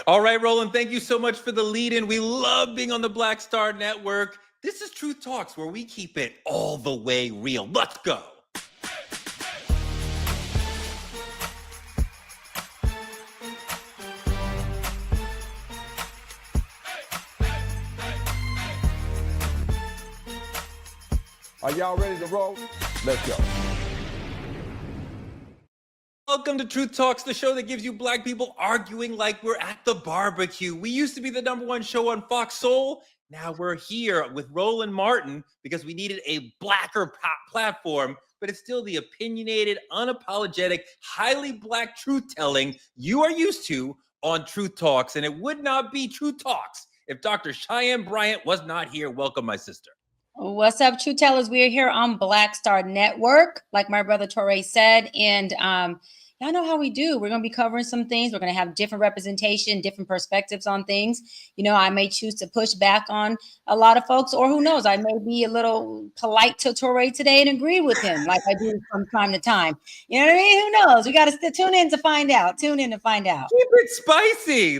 All right, Rowland, thank you so much for the lead-in. We love being on the Black Star Network. This is Truth Talks, where we keep it all the way real. Let's go. Are y'all ready to roll? Let's go. Welcome to Truth Talks, the show that gives you black people arguing like we're at the barbecue. We used to be the #1 show on Fox Soul. Now we're here with Rowland Martin because we needed a blacker platform, but it's still the opinionated, unapologetic, highly black truth-telling you are used to on Truth Talks. And it would not be Truth Talks if Dr. Cheyenne Bryant was not here. Welcome, my sister. What's up, Truth Tellers? We are here on Black Star Network, like my brother Torre said, and y'all know how we do. We're going to be covering some things. We're going to have different representation, different perspectives on things. You know, I may choose to push back on a lot of folks, or who knows, I may be a little polite to Torre today and agree with him like I do from time to time. You know what I mean? Who knows? We got to tune in to find out. Tune in to find out. Keep it spicy.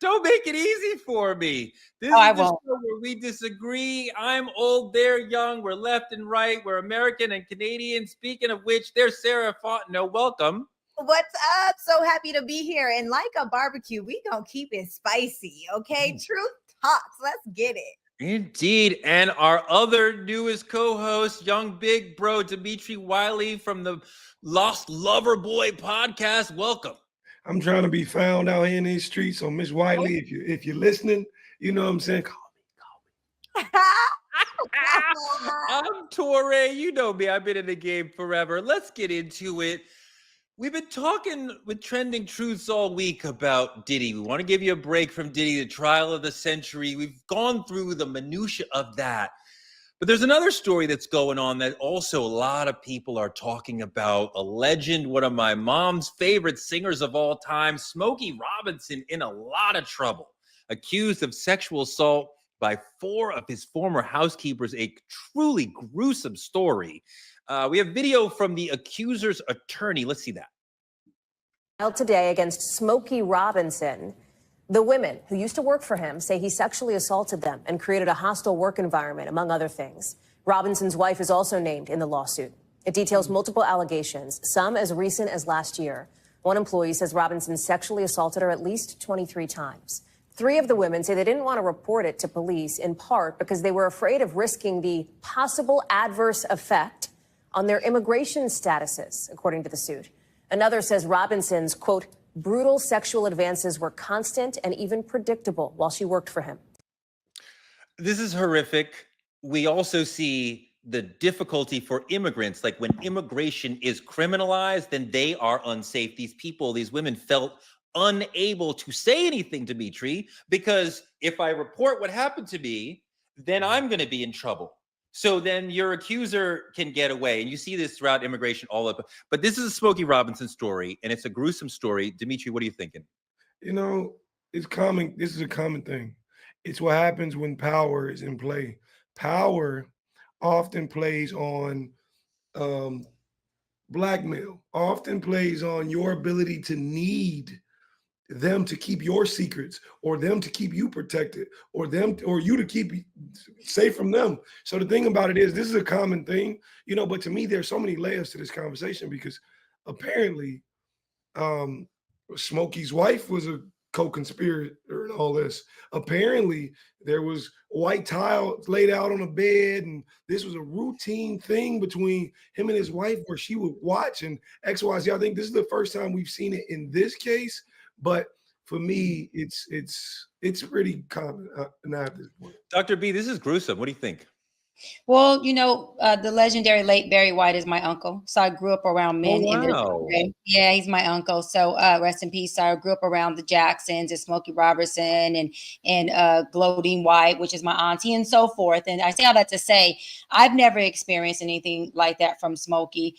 Don't make it easy for me. This is the show where we disagree. I'm old, they're young. We're left and right. We're American and Canadian. Speaking of which, there's Sarah Fontenot. Welcome. What's up? So happy to be here. And like a barbecue, we gonna keep it spicy, okay? Truth Talks. Let's get it. Indeed. And our other newest co-host, young big bro, Dimitri Wiley from the Lost Lover Boy podcast. Welcome. I'm trying to be found out here in these streets. So Miss Wiley, if you're listening, you know what I'm saying? Call me. I'm Torre. You know me. I've been in the game forever. Let's get into it. We've been talking with Trending Truths all week about Diddy. We want to give you a break from Diddy, the trial of the century. We've gone through the minutia of that. But there's another story that's going on that also a lot of people are talking about. A legend, one of my mom's favorite singers of all time, Smokey Robinson, in a lot of trouble, accused of sexual assault by 4 of his former housekeepers, a truly gruesome story. We have video from the accuser's attorney. Let's see that. Today against Smokey Robinson. The women who used to work for him say he sexually assaulted them and created a hostile work environment, among other things. Robinson's wife is also named in the lawsuit. It details multiple allegations, some as recent as last year. One employee says Robinson sexually assaulted her at least 23 times. 3 of the women say they didn't want to report it to police, in part because they were afraid of risking the possible adverse effect on their immigration statuses, according to the suit. Another says Robinson's, quote, brutal sexual advances were constant and even predictable while she worked for him. This is horrific. We also see the difficulty for immigrants. Like when immigration is criminalized, then they are unsafe. These people, these women felt unable to say anything, Dimitri, because if I report what happened to me, then I'm going to be in trouble. So then your accuser can get away. And you see this throughout immigration all up. But this is a Smokey Robinson story, and it's a gruesome story. Dimitri, what are you thinking? You know, it's common. This is a common thing. It's what happens when power is in play. Power often plays on blackmail, often plays on your ability to need them to keep your secrets, or them to keep you protected, or you to keep safe from them. So the thing about it is, this is a common thing, you know, but to me, there's so many layers to this conversation, because apparently Smokey's wife was a co-conspirator in all this. Apparently there was white tile laid out on a bed, and this was a routine thing between him and his wife where she would watch and XYZ. I think this is the first time we've seen it in this case. But for me, it's pretty common now at this point. Dr. B, this is gruesome. What do you think? Well, you know, the legendary late Barry White is my uncle. So I grew up around men. Oh, wow. Yeah, he's my uncle. So rest in peace. So I grew up around the Jacksons and Smokey Robertson and Glodine White, which is my auntie, and so forth. And I say all that to say, I've never experienced anything like that from Smokey.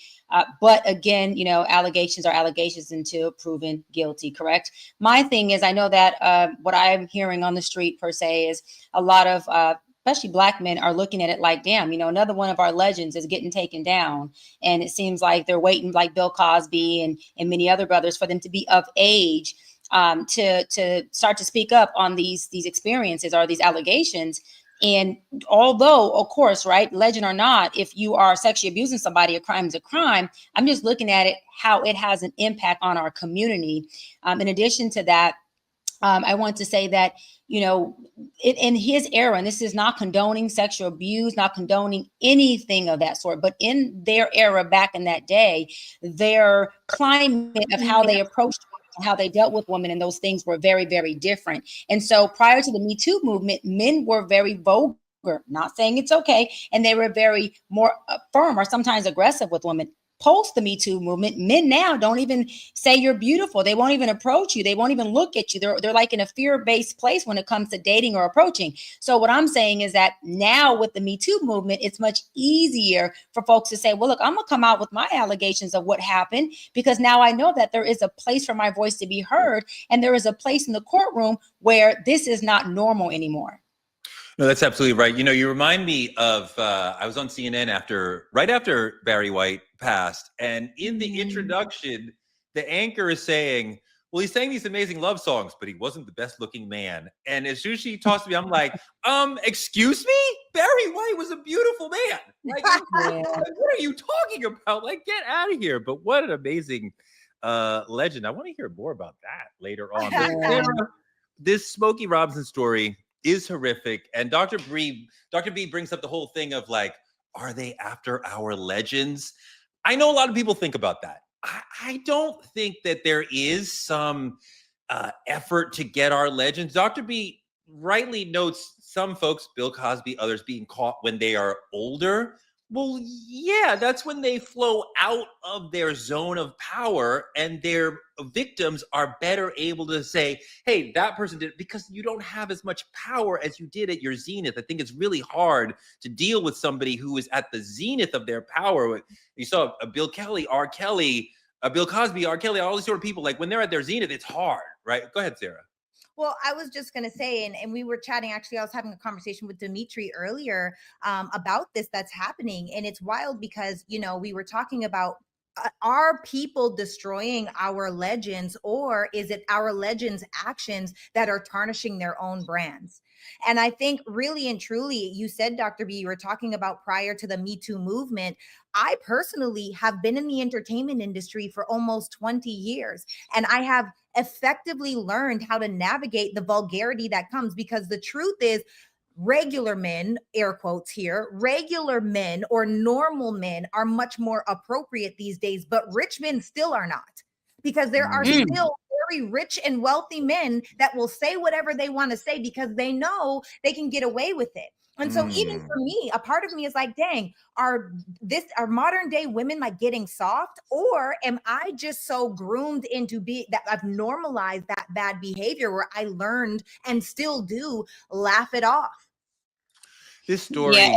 But again, you know, allegations are allegations until proven guilty, correct? My thing is, I know that what I'm hearing on the street per se is a lot of especially Black men are looking at it like, damn, you know, another one of our legends is getting taken down. And it seems like they're waiting, like Bill Cosby and many other brothers, for them to be of age to start to speak up on these experiences or these allegations. And although, of course, right, legend or not, if you are sexually abusing somebody, a crime is a crime. I'm just looking at it, how it has an impact on our community. In addition to that, I want to say that, you know, in his era, and this is not condoning sexual abuse, not condoning anything of that sort, but in their era back in that day, their climate of how they approached, how they dealt with women and those things were very, very different. And so prior to the Me Too movement, men were very vulgar, not saying it's okay, and they were very more firm or sometimes aggressive with women. Post the Me Too movement, men now don't even say you're beautiful. They won't even approach you. They won't even look at you. They're like in a fear-based place when it comes to dating or approaching. So what I'm saying is that now with the Me Too movement, it's much easier for folks to say, well, look, I'm gonna come out with my allegations of what happened, because now I know that there is a place for my voice to be heard, and there is a place in the courtroom where this is not normal anymore. No, that's absolutely right. You know, you remind me of, I was on CNN right after Barry White passed. And in the introduction, the anchor is saying, well, he sang these amazing love songs, but he wasn't the best looking man. And as soon as she talks to me, I'm like, excuse me? Barry White was a beautiful man. Like, what are you talking about? Like, get out of here. But what an amazing legend. I want to hear more about that later on. But Sarah, this Smokey Robinson story is horrific. And Dr. B brings up the whole thing of like, are they after our legends? I know a lot of people think about that. I don't think that there is some effort to get our legends. Dr. B rightly notes some folks, Bill Cosby, others being caught when they are older. Well, yeah, that's when they flow out of their zone of power and their victims are better able to say, hey, that person did it, because you don't have as much power as you did at your zenith. I think it's really hard to deal with somebody who is at the zenith of their power. You saw Bill Kelly, R. Kelly, Bill Cosby, R. Kelly, all these sort of people, like when they're at their zenith, it's hard, right? Go ahead, Sarah. Well, I was just going to say, and we were chatting, actually, I was having a conversation with Dimitri earlier about this that's happening. And it's wild because, you know, we were talking about, are people destroying our legends, or is it our legends' actions that are tarnishing their own brands? And I think really and truly, you said, Dr. B, you were talking about prior to the Me Too movement. I personally have been in the entertainment industry for almost 20 years, and I have effectively learned how to navigate the vulgarity that comes, because the truth is, regular men, air quotes here, regular men or normal men are much more appropriate these days, but rich men still are not, because there are still very rich and wealthy men that will say whatever they want to say because they know they can get away with it. And so even for me, a part of me is like, dang, are modern day women like getting soft, or am I just so groomed into that I've normalized that bad behavior where I learned and still do laugh it off? This story. Yeah,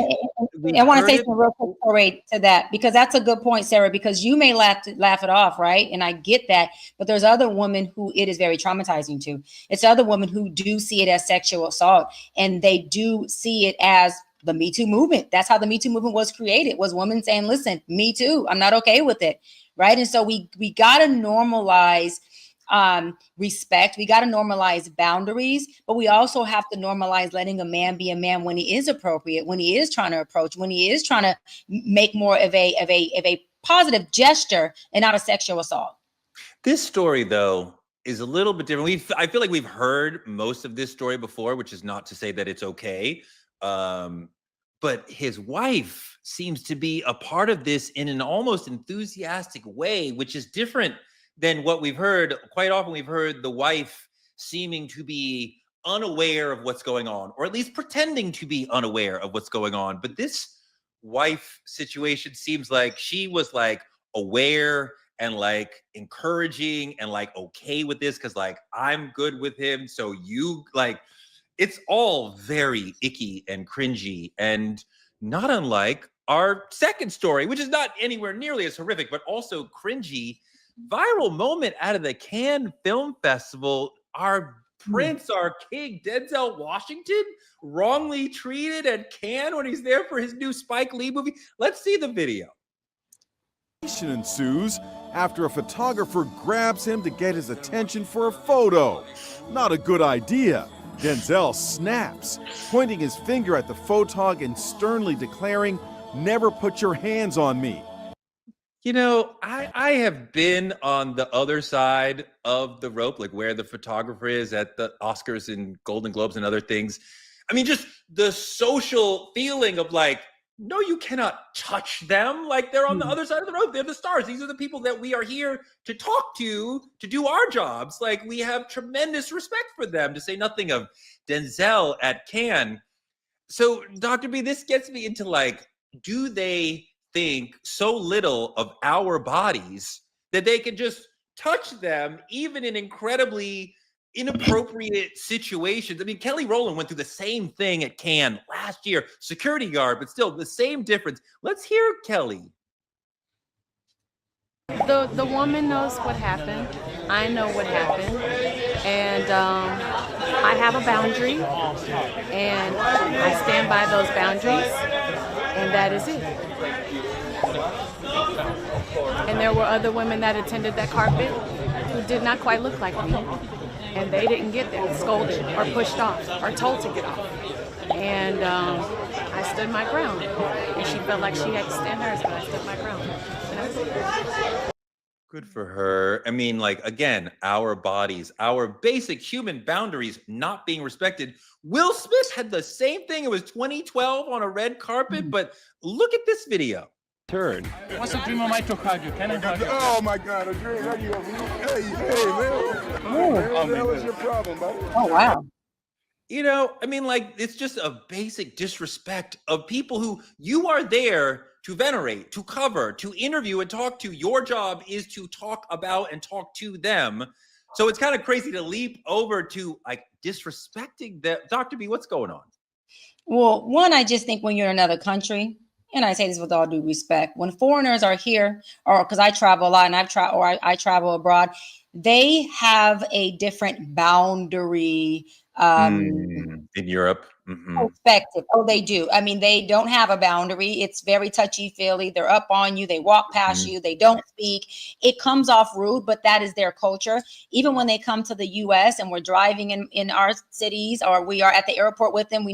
I want to say some real quick story to that, because that's a good point, Sarah, because you may laugh it off, right? And I get that, but there's other women who it is very traumatizing to. It's other women who do see it as sexual assault, and they do see it as the Me Too movement. That's how the Me Too movement was created, was women saying, listen, me too, I'm not okay with it, right? And so we got to normalize respect. We got to normalize boundaries, but we also have to normalize letting a man be a man when he is appropriate, when he is trying to approach, when he is trying to make more of a positive gesture and not a sexual assault. This story, though, is a little bit different. I feel like we've heard most of this story before, which is not to say that it's okay. But his wife seems to be a part of this in an almost enthusiastic way, which is different than what we've heard. Quite often we've heard the wife seeming to be unaware of what's going on, or at least pretending to be unaware of what's going on. But this wife situation seems like she was like aware and like encouraging and like okay with this, because like, I'm good with him, so you like, it's all very icky and cringy, and not unlike our second story, which is not anywhere nearly as horrific, but also cringy. Viral moment out of the Cannes Film Festival. Our prince, our king, Denzel Washington, wrongly treated at Cannes when he's there for his new Spike Lee movie. Let's see the video. Ensues after a photographer grabs him to get his attention for a photo. Not a good idea. Denzel snaps, pointing his finger at the photog and sternly declaring, "Never put your hands on me." You know, I have been on the other side of the rope, like where the photographer is at the Oscars and Golden Globes and other things. I mean, just the social feeling of like, no, you cannot touch them. Like they're on the other side of the rope. They're the stars. These are the people that we are here to talk to do our jobs. Like we have tremendous respect for them, to say nothing of Denzel at Cannes. So, Dr. B, this gets me into like, do they think so little of our bodies that they can just touch them even in incredibly inappropriate situations? I mean, Kelly Rowland went through the same thing at Cannes last year, security guard, but still the same difference. Let's hear Kelly. The woman knows what happened. I know what happened. And I have a boundary, and I stand by those boundaries, and that is it. And there were other women that attended that carpet who did not quite look like me, and they didn't get there, scolded or pushed off or told to get off. And I stood my ground, and she felt like she had to stand hers, but I stood my ground. And that's it. Good for her. I mean, like, again, our bodies, our basic human boundaries not being respected. Will Smith had the same thing. It was 2012 on a red carpet, but look at this video. Turn. What's a dream of mine to hug you? Can I hug you? Oh my God, a dream. How you gonna be? Hey, man. What the hell is your problem, buddy? Oh, wow. You know, I mean, like, it's just a basic disrespect of people who you are there to venerate, to cover, to interview and talk to. Your job is to talk about and talk to them. So it's kind of crazy to leap over to like disrespecting them. Dr. B, what's going on? Well, one, I just think when you're in another country, and I say this with all due respect, when foreigners are here, or because I travel a lot and I travel abroad, they have a different boundary In Europe. perspective. Oh, they do. I mean, they don't have a boundary. It's very touchy-feely. They're up on you. They walk past you. They don't speak. It comes off rude, but that is their culture. Even when they come to the U.S. and we're driving in our cities, or we are at the airport with them,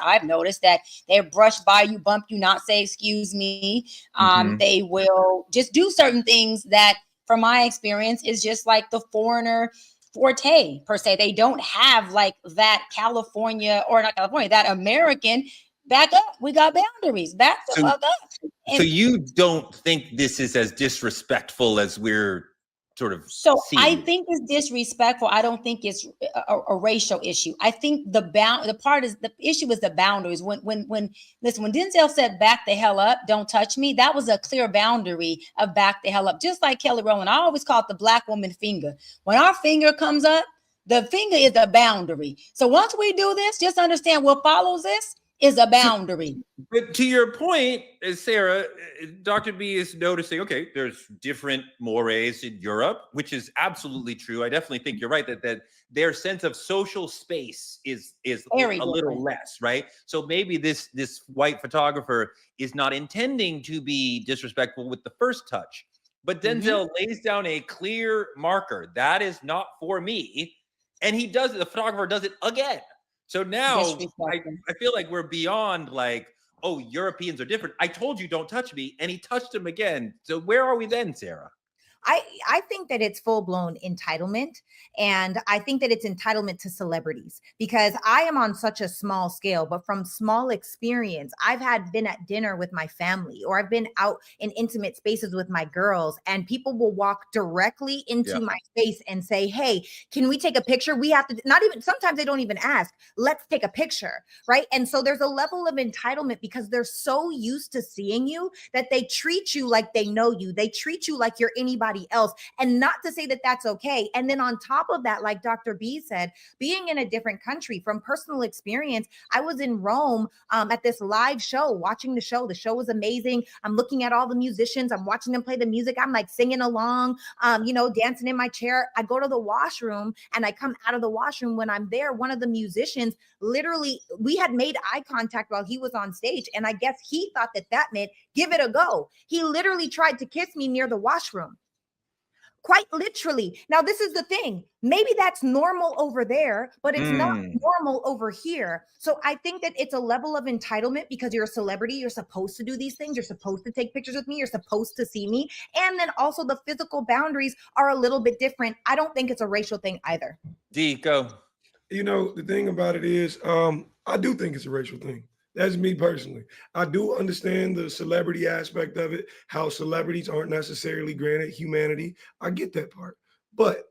I've noticed that they brush by you, bump you, not say excuse me. They will just do certain things that, from my experience, is just like the foreigner forte per se. They don't have like that California, or not California, that American back up. We got boundaries. Back the fuck up. So you don't think this is as disrespectful as we're sort of seeing? I think it's disrespectful. I don't think it's a racial issue. I think the issue is the boundaries. When Denzel said back the hell up, don't touch me, that was a clear boundary of back the hell up. Just like Kelly Rowland, I always call it the black woman finger. When our finger comes up, the finger is a boundary. So once we do this, just understand what follows this is a boundary. But to your point, Sarah, Dr. B is noticing, okay, there's different mores in Europe, which is absolutely true. I definitely think you're right that their sense of social space is Very a little less, right? So maybe this white photographer is not intending to be disrespectful with the first touch, but Denzel lays down a clear marker. That is not for me. And the photographer does it again. So now I feel like we're beyond like, oh, Europeans are different. I told you don't touch me, and he touched him again. So where are we then, Sarah? I think that it's full-blown entitlement, and I think that it's entitlement to celebrities, because I am on such a small scale, but from small experience, I've been at dinner with my family, or I've been out in intimate spaces with my girls, and people will walk directly into my space and say, hey, can we take a picture? We have to, not even, sometimes they don't even ask, let's take a picture, right? And so there's a level of entitlement because they're so used to seeing you that they treat you like they know you. They treat you like you're anybody else, and not to say that that's okay. And then on top of that, like Dr. B said, being in a different country, from personal experience, I was in Rome at this live show, watching the show. The show was amazing. I'm looking at all the musicians. I'm watching them play the music. I'm like singing along, dancing in my chair. I go to the washroom, and I come out of the washroom. When I'm there, one of the musicians, literally, we had made eye contact while he was on stage, and I guess he thought that meant give it a go. He literally tried to kiss me near the washroom. Quite literally. Now, this is the thing. Maybe that's normal over there, but it's not normal over here. So I think that it's a level of entitlement because you're a celebrity. You're supposed to do these things. You're supposed to take pictures with me. You're supposed to see me. And then also the physical boundaries are a little bit different. I don't think it's a racial thing either. D, go. You know, the thing about it is, I do think it's a racial thing. That's me personally. I do understand the celebrity aspect of it, how celebrities aren't necessarily granted humanity. I get that part. But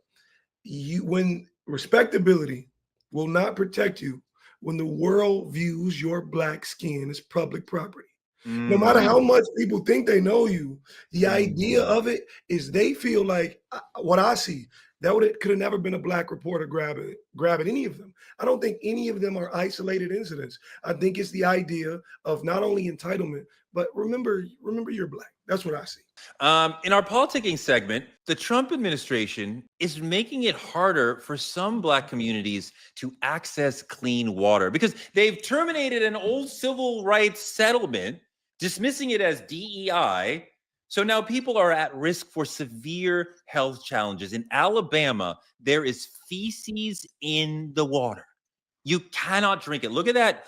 when respectability will not protect you when the world views your black skin as public property. No matter how much people think they know you, the idea of it is they feel like what I see, could have never been a black reporter grabbing any of them. I don't think any of them are isolated incidents. I think it's the idea of not only entitlement, but remember you're black. That's what I see. In our politicking segment, the Trump administration is making it harder for some black communities to access clean water because they've terminated an old civil rights settlement, dismissing it as DEI. So now people are at risk for severe health challenges. In Alabama, there is feces in the water. You cannot drink it. Look at that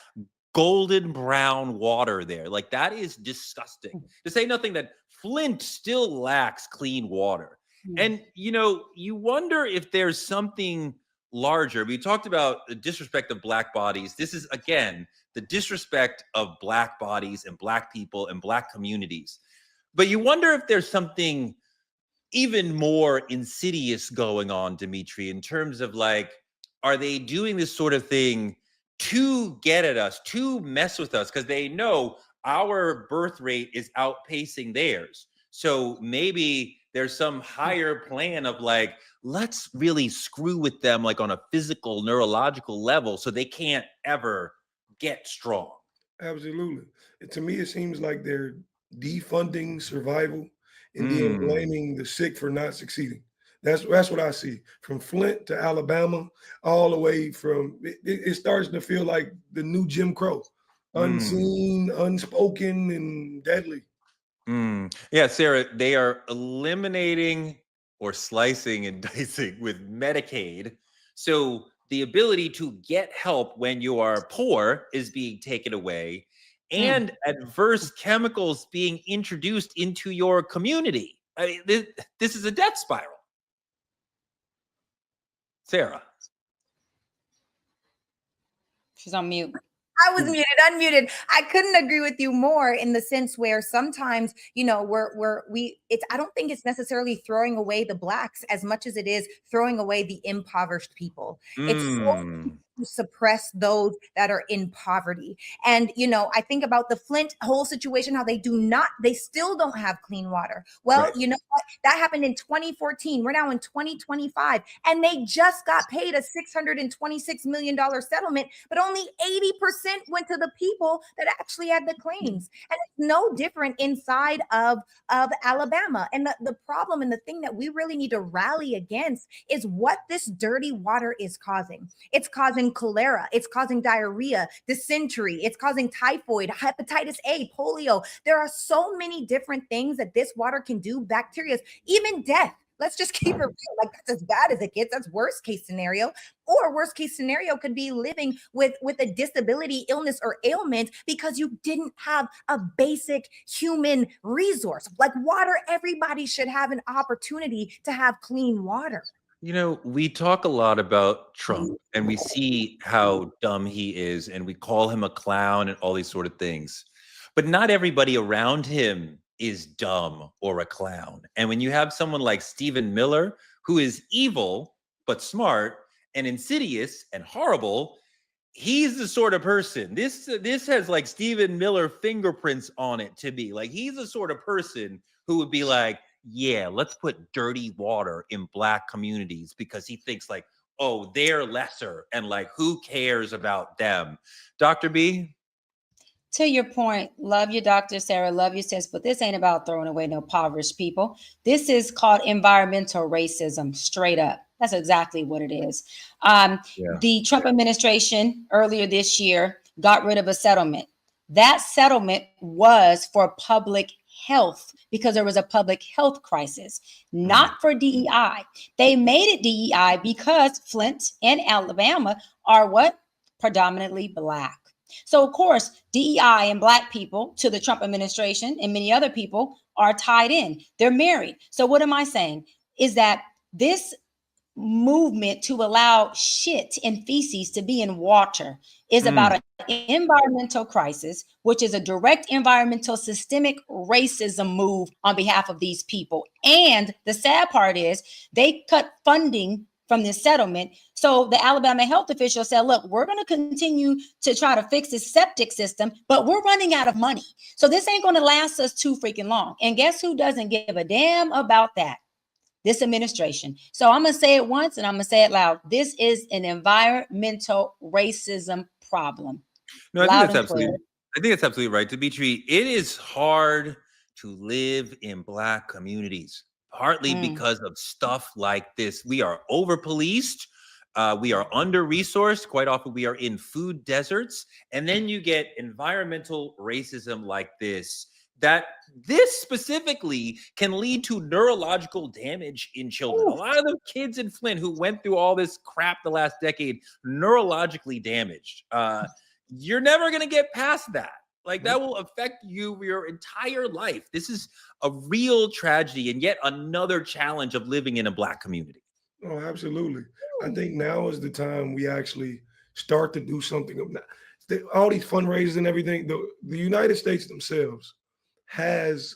golden brown water there. Like, that is disgusting. To say nothing that Flint still lacks clean water. And, you know, you wonder if there's something larger. We talked about the disrespect of black bodies. This is, again, the disrespect of black bodies and black people and black communities. But you wonder if there's something even more insidious going on, Dimitri, in terms of, like, are they doing this sort of thing to get at us, to mess with us, because they know our birth rate is outpacing theirs. So maybe there's some higher plan of, like, let's really screw with them, like, on a physical, neurological level, so they can't ever get strong. Absolutely. To me, it seems like they're defunding survival and then blaming the sick for not succeeding. That's what I see. From Flint to Alabama, all the way from, it starts to feel like the new Jim Crow. Unseen, unspoken, and deadly. Yeah, Sarah, they are eliminating or slicing and dicing with Medicaid. So the ability to get help when you are poor is being taken away, and adverse chemicals being introduced into your community. I mean, this is a death spiral. Sarah. She's on mute. I was unmuted. I couldn't agree with you more in the sense where sometimes, you know, I don't think it's necessarily throwing away the blacks as much as it is throwing away the impoverished people. It's so to suppress those that are in poverty. And, you know, I think about the Flint whole situation, how they still don't have clean water. Well, you know what? That happened in 2014. We're now in 2025, and they just got paid a $626 million settlement, but only 80% went to the people that actually had the claims. And it's no different inside of Alabama. And the problem and the thing that we really need to rally against is what this dirty water is causing. It's causing cholera. It's causing diarrhea, dysentery. It's causing typhoid, hepatitis A, polio. There are so many different things that this water can do, bacteria, even death. Let's just keep it real. Like, that's as bad as it gets. That's worst case scenario. Or worst case scenario could be living with a disability, illness, or ailment because you didn't have a basic human resource. Like water, everybody should have an opportunity to have clean water. You know, we talk a lot about Trump and we see how dumb he is and we call him a clown and all these sort of things. But not everybody around him is dumb or a clown. And when you have someone like Stephen Miller, who is evil, but smart and insidious and horrible, he's the sort of person, this has like Stephen Miller fingerprints on it to be. Like, he's the sort of person who would be like, yeah, let's put dirty water in black communities because he thinks like, oh, they're lesser and like, who cares about them? Dr. B? To your point, love you, Dr. Sarah, love you, sis, but this ain't about throwing away no impoverished people. This is called environmental racism, straight up. That's exactly what it is. The Trump administration earlier this year got rid of a settlement. That settlement was for public health because there was a public health crisis, not for DEI. They made it DEI because Flint and Alabama are what? Predominantly Black. So, of course, DEI and Black people to the Trump administration and many other people are tied in. They're married. So what am I saying? Is that this movement to allow shit and feces to be in water is about an environmental crisis, which is a direct environmental systemic racism move on behalf of these people. And the sad part is they cut funding from this settlement. So the Alabama health official said, look, we're going to continue to try to fix this septic system, but we're running out of money. So this ain't going to last us too freaking long. And guess who doesn't give a damn about that? This administration. So I'm going to say it once and I'm going to say it loud. This is an environmental racism problem. No, I think that's absolutely right. Dimitri, it is hard to live in Black communities, partly because of stuff like this. We are over-policed. We are under-resourced. Quite often we are in food deserts. And then you get environmental racism like this, that this specifically can lead to neurological damage in children. A lot of the kids in Flint who went through all this crap the last decade, neurologically damaged. You're never going to get past that. Like, that will affect you your entire life. This is a real tragedy and yet another challenge of living in a Black community. Oh, absolutely. I think now is the time we actually start to do something. All these fundraisers and everything, the United States themselves has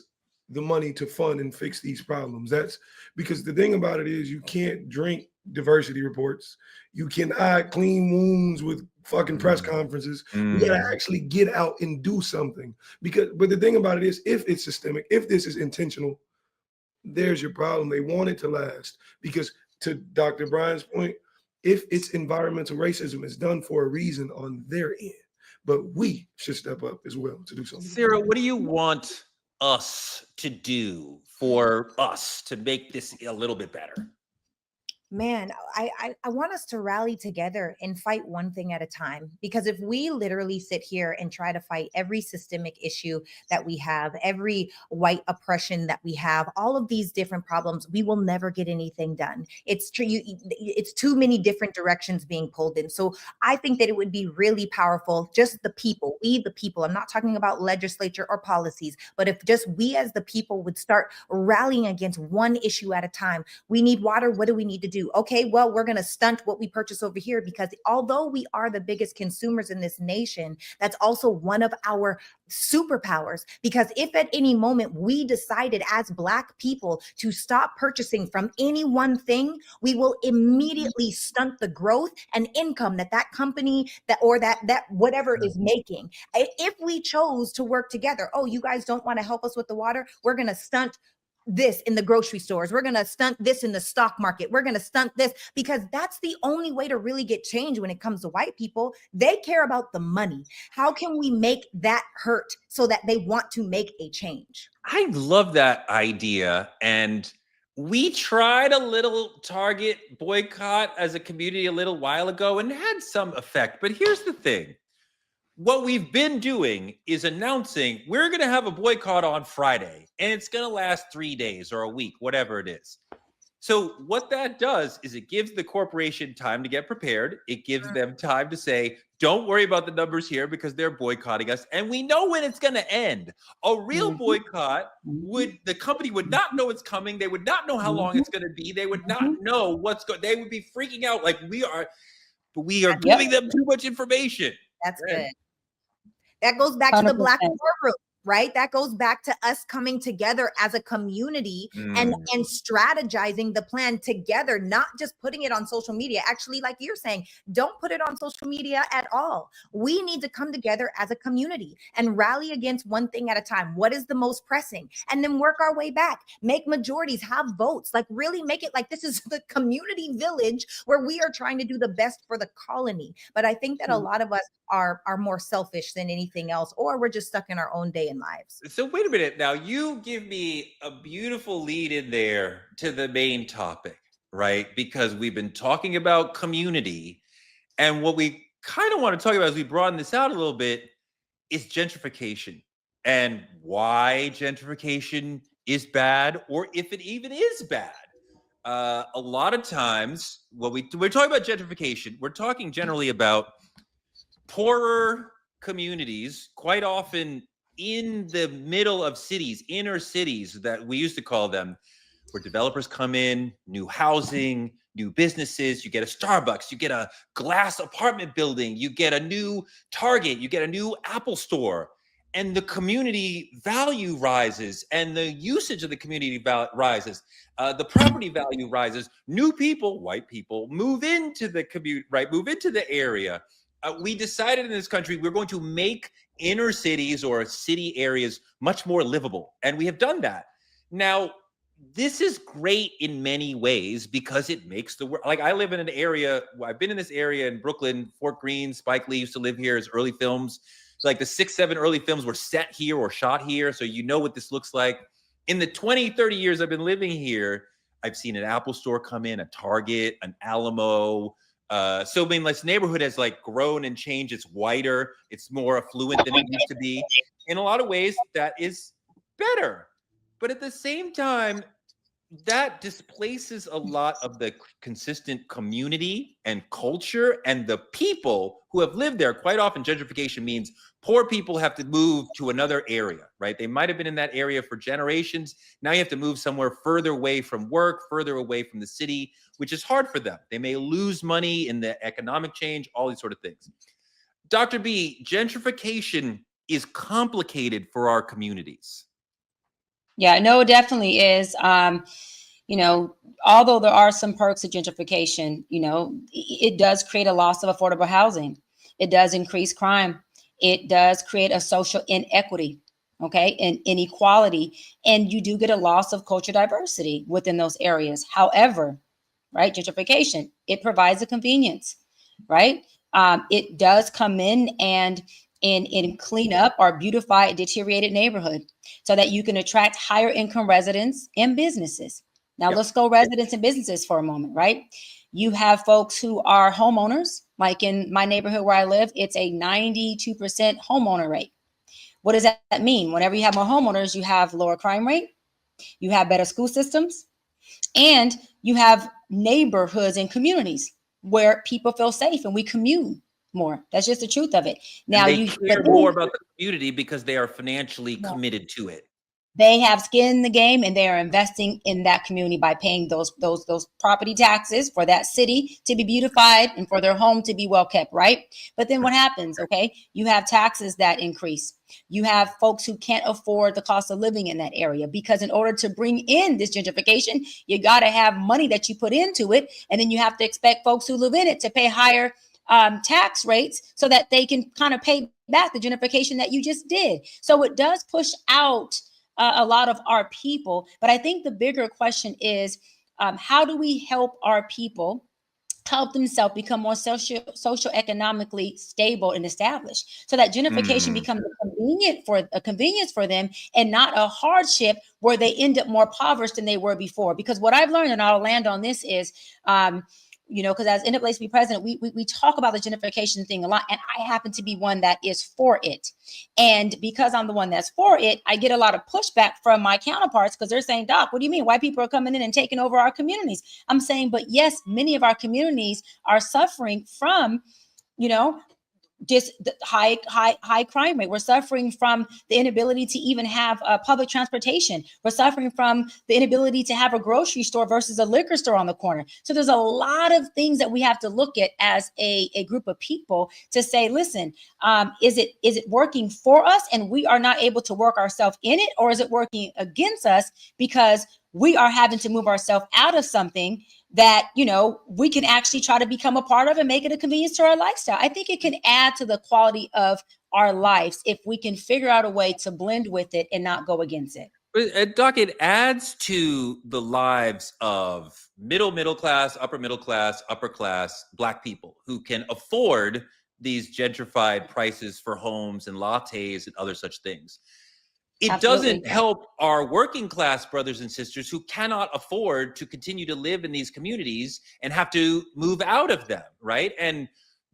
the money to fund and fix these problems. That's because the thing about it is you can't drink diversity reports. You cannot clean wounds with fucking press conferences. We gotta actually get out and do something. But the thing about it is, if it's systemic, if this is intentional, there's your problem. They want it to last. Because to Dr. Brian's point, if it's environmental racism, it's done for a reason on their end. But we should step up as well to do something. Sarah, what do you want us to do for us to make this a little bit better? Man, I want us to rally together and fight one thing at a time, because if we literally sit here and try to fight every systemic issue that we have, every white oppression that we have, all of these different problems, we will never get anything done. It's true. It's too many different directions being pulled in. So I think that it would be really powerful, just the people, we the people. I'm not talking about legislature or policies, but if just we as the people would start rallying against one issue at a time. We need water. What do we need to do? Okay, well, we're going to stunt what we purchase over here, because although we are the biggest consumers in this nation, that's also one of our superpowers. Because if at any moment we decided as Black people to stop purchasing from any one thing, we will immediately stunt the growth and income that company that whatever is making. If we chose to work together, oh, you guys don't want to help us with the water, we're going to stunt this in the grocery stores. We're going to stunt this in the stock market. We're going to stunt this, because that's the only way to really get change when it comes to white people. They care about the money. How can we make that hurt so that they want to make a change? I love that idea. And we tried a little Target boycott as a community a little while ago and had some effect. But here's the thing. What we've been doing is announcing we're going to have a boycott on Friday, and it's going to last 3 days or a week, whatever it is. So what that does is it gives the corporation time to get prepared. It gives them time to say, don't worry about the numbers here because they're boycotting us. And we know when it's going to end. A real boycott the company would not know it's coming. They would not know how long it's going to be. They would not know they would be freaking out like we are, but we are giving them too much information. That's good. That goes back to the Black War Room, right? That goes back to us coming together as a community and strategizing the plan together, not just putting it on social media. Actually, like you're saying, don't put it on social media at all. We need to come together as a community and rally against one thing at a time. What is the most pressing? And then work our way back, make majorities, have votes, like really make it like this is the community village where we are trying to do the best for the colony. But I think that a lot of us are more selfish than anything else, or we're just stuck in our own day and lives. So wait a minute. Now you give me a beautiful lead in there to the main topic, right? Because we've been talking about community, and what we kind of want to talk about as we broaden this out a little bit is gentrification. and why gentrification is bad, or if it even is bad. A lot of times, when we're talking about gentrification, we're talking generally about poorer communities, quite often in the middle of cities, inner cities that we used to call them, where developers come in, new housing, new businesses, you get a Starbucks, you get a glass apartment building, you get a new Target, you get a new Apple store, and the community value rises and the usage of the community rises. The property value rises. New people, white people, move into the commute, right? Move into the area. We decided in this country, we're going to make inner cities or city areas much more livable. And we have done that. Now, this is great in many ways because it makes the world, like I live in an area, I've been in this area in Brooklyn, Fort Greene, Spike Lee used to live here, his early films. So like the 6, 7 early films were set here or shot here. So you know what this looks like. In the 20, 30 years I've been living here, I've seen an Apple store come in, a Target, an Alamo. So I mean, this neighborhood has like grown and changed. It's whiter. It's more affluent than it used to be. In a lot of ways, that is better. But at the same time, that displaces a lot of the consistent community and culture and the people who have lived there. Quite often, gentrification means poor people have to move to another area, right? They might have been in that area for generations. Now you have to move somewhere further away from work, further away from the city, which is hard for them. They may lose money in the economic change, all these sort of things. Dr. B, gentrification is complicated for our communities. Yeah, no, it definitely is. You know, although there are some perks of gentrification, you know, it does create a loss of affordable housing. It does increase crime. It does create a social inequity, okay, and inequality. And you do get a loss of cultural diversity within those areas. However, right, gentrification, it provides a convenience, right? It does come in and clean up or beautify a deteriorated neighborhood so that you can attract higher income residents and businesses. Now let's go residents and businesses for a moment, right? You have folks who are homeowners, like in my neighborhood where I live, it's a 92% homeowner rate. What does that mean? Whenever you have more homeowners, you have lower crime rate, you have better school systems, and you have neighborhoods and communities where people feel safe and we commune more. That's just the truth of it. Now and they care more about the community because they are financially committed to it. They have skin in the game and they are investing in that community by paying those property taxes for that city to be beautified and for their home to be well kept, right? But then what happens, okay? You have taxes that increase. You have folks who can't afford the cost of living in that area because in order to bring in this gentrification, you got to have money that you put into it. And then you have to expect folks who live in it to pay higher tax rates so that they can kind of pay back the gentrification that you just did. So it does push out a lot of our people. But I think the bigger question is, how do we help our people help themselves become more socioeconomically stable and established so that gentrification becomes a convenience for them and not a hardship where they end up more impoverished than they were before? Because what I've learned, and I'll land on this, is you know, because as NAACP president, we talk about the gentrification thing a lot, and I happen to be one that is for it. And because I'm the one that's for it, I get a lot of pushback from my counterparts because they're saying, Doc, what do you mean? White people are coming in and taking over our communities? I'm saying, but yes, many of our communities are suffering from, you know, just the high crime rate. We're suffering from the inability to even have public transportation. We're suffering from the inability to have a grocery store versus a liquor store on the corner. So there's a lot of things that we have to look at as a group of people to say, listen, is it working for us and we are not able to work ourselves in it, or is it working against us because we are having to move ourselves out of something that, you know, we can actually try to become a part of and make it a convenience to our lifestyle? I think it can add to the quality of our lives if we can figure out a way to blend with it and not go against it. But Doc, it adds to the lives of middle class, upper class Black people who can afford these gentrified prices for homes and lattes and other such things. It Absolutely. doesn't help our working class brothers and sisters who cannot afford to continue to live in these communities and have to move out of them, right? And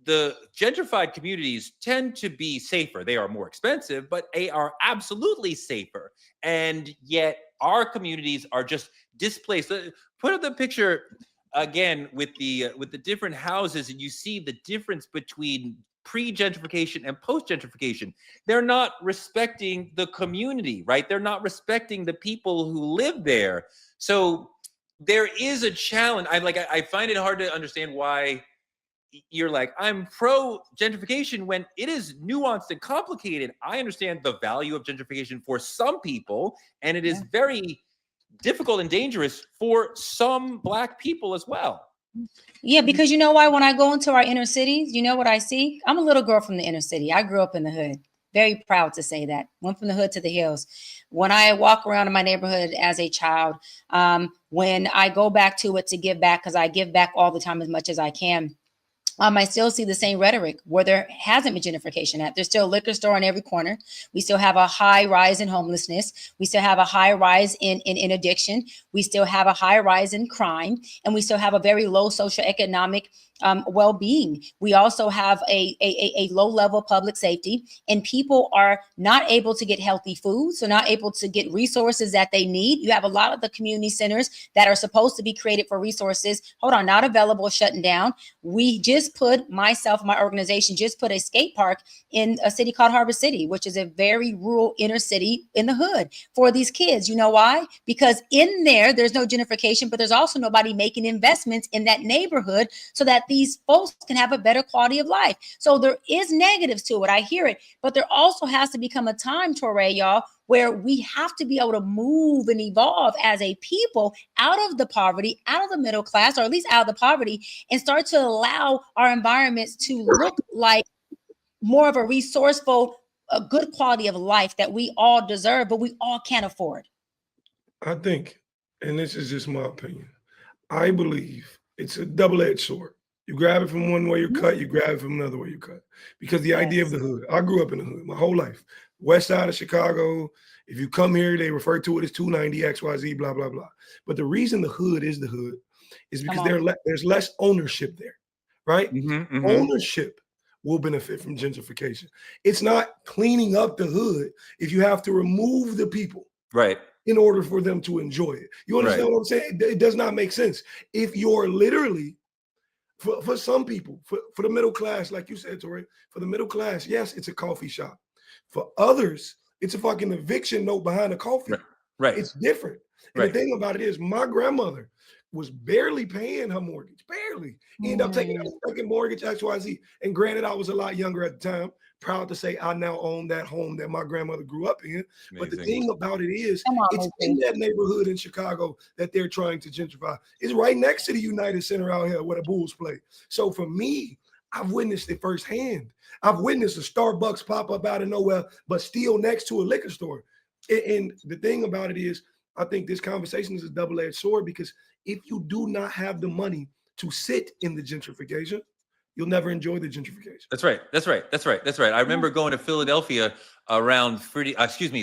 the gentrified communities tend to be safer. They are more expensive, but they are absolutely safer. And yet our communities are just displaced. Put up the picture again with the different houses, and you see the difference between pre-gentrification and post-gentrification. They're not respecting the community, right? They're not respecting the people who live there. So there is a challenge. I find it hard to understand why you're like, I'm pro gentrification when it is nuanced and complicated. I understand the value of gentrification for some people, and it is very difficult and dangerous for some Black people as well. Yeah, because you know why? When I go into our inner cities, you know what I see? I'm a little girl from the inner city. I grew up in the hood. Very proud to say that. Went from the hood to the hills. When I walk around in my neighborhood as a child, when I go back to it to give back, because I give back all the time as much as I can, I still see the same rhetoric where there hasn't been gentrification at. There's still a liquor store on every corner. We still have a high rise in homelessness. We still have a high rise in addiction. We still have a high rise in crime. And we still have a very low socioeconomic well-being. We also have a low level of public safety, and people are not able to get healthy food, so not able to get resources that they need. You have a lot of the community centers that are supposed to be created for resources, not available, shutting down. We just my organization just put a skate park in a city called Harbor City, which is a very rural inner city in the hood for these kids. You know why? Because in there's no gentrification, but there's also nobody making investments in that neighborhood so that these folks can have a better quality of life. So there is negatives to it. I hear it, but there also has to become a time, Torre, y'all, where we have to be able to move and evolve as a people out of the poverty, out of the middle class, or at least out of the poverty, and start to allow our environments to look like more of a resourceful, a good quality of life that we all deserve, but we all can't afford. I think, and this is just my opinion, I believe it's a double-edged sword. You grab it from one way you cut, you grab it from another way you cut. Because the idea of the hood, I grew up in the hood my whole life. West side of Chicago, if you come here, they refer to it as 290, XYZ, blah, blah, blah. But the reason the hood is because there's less ownership there, right? Ownership will benefit from gentrification. It's not cleaning up the hood if you have to remove the people. Right. In order for them to enjoy it. You understand what I'm saying? It does not make sense. If you're literally, for some people, for the middle class, like you said, Tori, for the middle class, yes, it's a coffee shop. For others, it's a fucking eviction note behind a coffee. Right. It's different. And the thing about it is, my grandmother was barely paying her mortgage, barely. Ended up taking out a second mortgage, XYZ. And granted, I was a lot younger at the time. Proud to say I now own that home that my grandmother grew up in. Amazing. But the thing about it is, it's in that neighborhood in Chicago that they're trying to gentrify. It's right next to the United Center out here where the Bulls play. So for me, I've witnessed it firsthand. I've witnessed a Starbucks pop up out of nowhere, but still next to a liquor store. And the thing about it is, I think this conversation is a double-edged sword, because if you do not have the money to sit in the gentrification, you'll never enjoy the gentrification. That's right. I remember going to Philadelphia around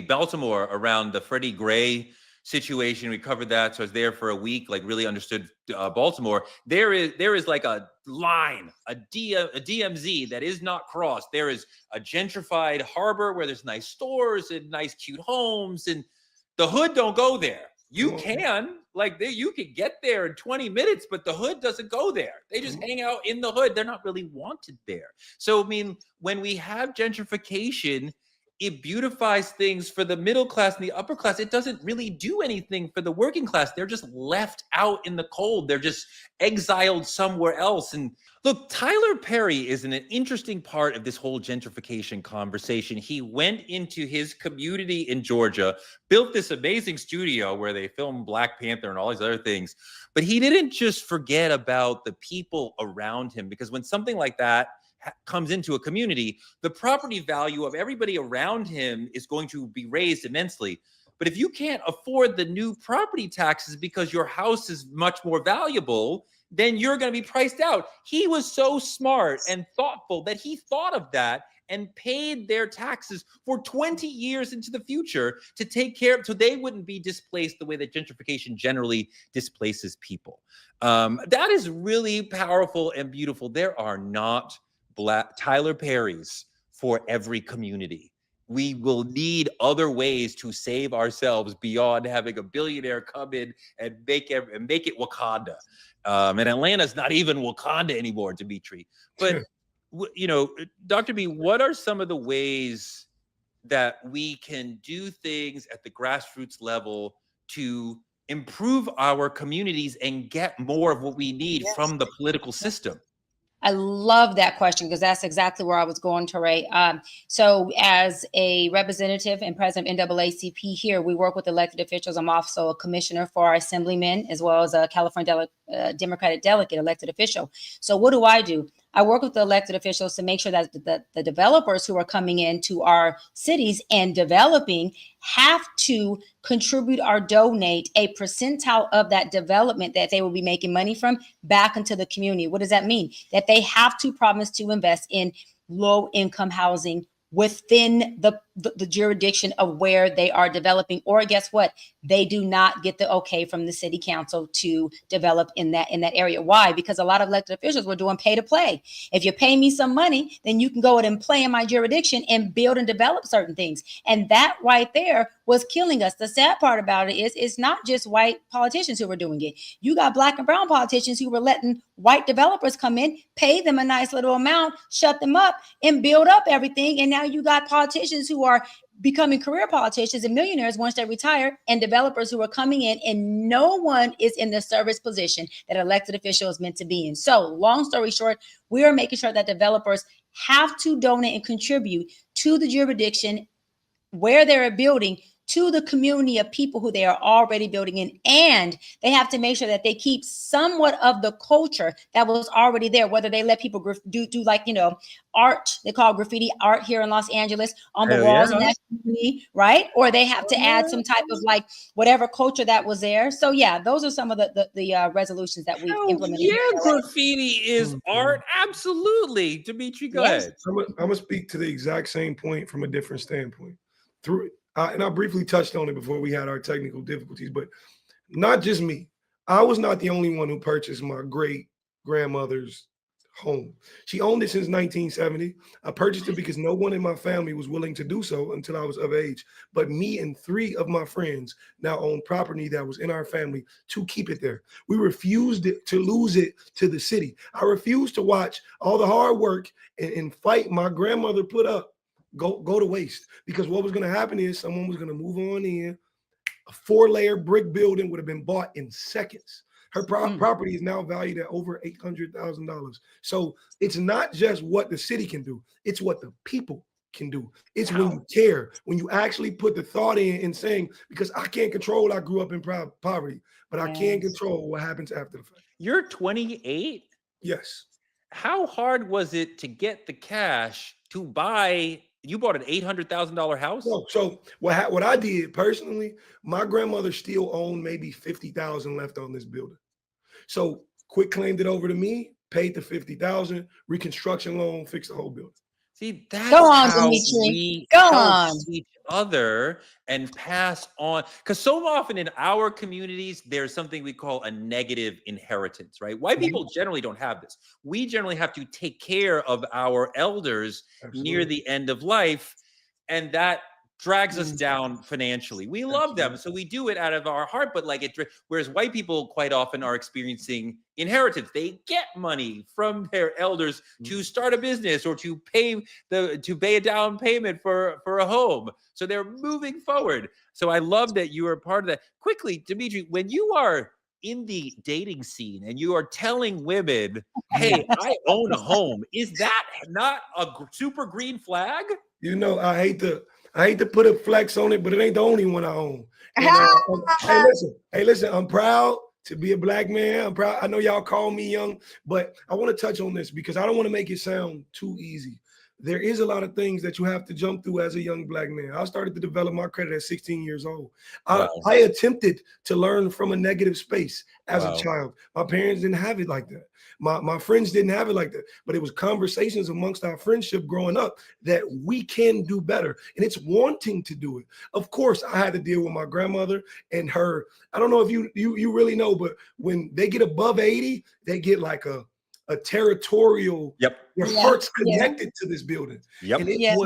Baltimore around the Freddie Gray situation. We covered that. So I was there for a week, like really understood Baltimore. There is like a line, a DMZ that is not crossed. There is a gentrified harbor where there's nice stores and nice cute homes, and the hood don't go there. You can, you can get there in 20 minutes, but the hood doesn't go there. They just hang out in the hood. They're not really wanted there. So, I mean, when we have gentrification, it beautifies things for the middle class and the upper class. It doesn't really do anything for the working class. They're just left out in the cold. They're just exiled somewhere else. And look, Tyler Perry is an interesting part of this whole gentrification conversation. He went into his community in Georgia, built this amazing studio where they filmed Black Panther and all these other things. But he didn't just forget about the people around him, because when something like that comes into a community, the property value of everybody around him is going to be raised immensely. But if you can't afford the new property taxes because your house is much more valuable, then you're going to be priced out. He was so smart and thoughtful that he thought of that and paid their taxes for 20 years into the future to take care of, so they wouldn't be displaced the way that gentrification generally displaces people. That is really powerful and beautiful. There are not Tyler Perry's for every community. We will need other ways to save ourselves beyond having a billionaire come in and make it Wakanda. And Atlanta's not even Wakanda anymore, Dimitri. But Dr. B, what are some of the ways that we can do things at the grassroots level to improve our communities and get more of what we need from the political system? I love that question because that's exactly where I was going, Teray. So as a representative and president of NAACP here, we work with elected officials. I'm also a commissioner for our assemblymen, as well as a California Democratic delegate elected official. So what do? I work with the elected officials to make sure that the developers who are coming into our cities and developing have to contribute or donate a percentile of that development that they will be making money from back into the community. What does that mean? That they have to promise to invest in low income housing within the jurisdiction of where they are developing, or guess what? They do not get the okay from the city council to develop in that area. Why? Because a lot of elected officials were doing pay to play. If you pay me some money, then you can go out and play in my jurisdiction and build and develop certain things. And that right there was killing us. The sad part about it is it's not just white politicians who were doing it. You got black and brown politicians who were letting white developers come in, pay them a nice little amount, shut them up, and build up everything. And now you got politicians who are becoming career politicians and millionaires once they retire, and developers who are coming in, and no one is in the service position that elected official is meant to be in. So long story short, we are making sure that developers have to donate and contribute to the jurisdiction where they're building, to the community of people who they are already building in. And they have to make sure that they keep somewhat of the culture that was already there, whether they let people do like, art, they call graffiti art here in Los Angeles on the walls in that community, right? Or they have to add some type of like whatever culture that was there. So yeah, those are some of the resolutions that we've implemented. Yeah, graffiti is art. Absolutely. Dimitri, go ahead. I'm gonna speak to the exact same point from a different standpoint. And I briefly touched on it before we had our technical difficulties, but not just me. I was not the only one who purchased my great grandmother's home. She owned it since 1970. I purchased it because no one in my family was willing to do so until I was of age. But me and 3 of my friends now own property that was in our family to keep it there. We refused to lose it to the city. I refused to watch all the hard work and fight my grandmother put up go to waste, because what was going to happen is someone was going to move on in. A 4-layer brick building would have been bought in seconds. Her property is now valued at over $800,000. So it's not just what the city can do, it's what the people can do. It's when you care, when you actually put the thought in saying, because I can't control, I grew up in poverty, but I can control what happens after the fact. You're 28? Yes. How hard was it to get the cash to buy? You bought an $800,000 house? No, so what I did personally, my grandmother still owned maybe $50,000 left on this building. So quick claimed it over to me, paid the $50,000, reconstruction loan, fixed the whole building. See, that's Go on, how Dimitri. we Go help on. each other and pass on. Because so often in our communities, there's something we call a negative inheritance, right? White people generally don't have this. We generally have to take care of our elders near the end of life, and that drags us down financially. We love them, so we do it out of our heart, but whereas white people quite often are experiencing inheritance. They get money from their elders to start a business or to pay a down payment for a home. So they're moving forward. So I love that you are part of that. Quickly, Dimitri, when you are in the dating scene and you are telling women, hey, I own a home, is that not a super green flag? I hate to put a flex on it, but it ain't the only one I own. And, hey, listen, I'm proud to be a black man. I'm proud. I know y'all call me young, but I want to touch on this because I don't want to make it sound too easy. There is a lot of things that you have to jump through as a young black man. I started to develop my credit at 16 years old. I attempted to learn from a negative space as a child. My parents didn't have it like that. My friends didn't have it like that, but it was conversations amongst our friendship growing up that we can do better. And it's wanting to do it. Of course, I had to deal with my grandmother and her. I don't know if you really know, but when they get above 80, they get like a a territorial. Yep. Your Yeah. heart's Yeah. connected to this building. Yep. And Yeah. it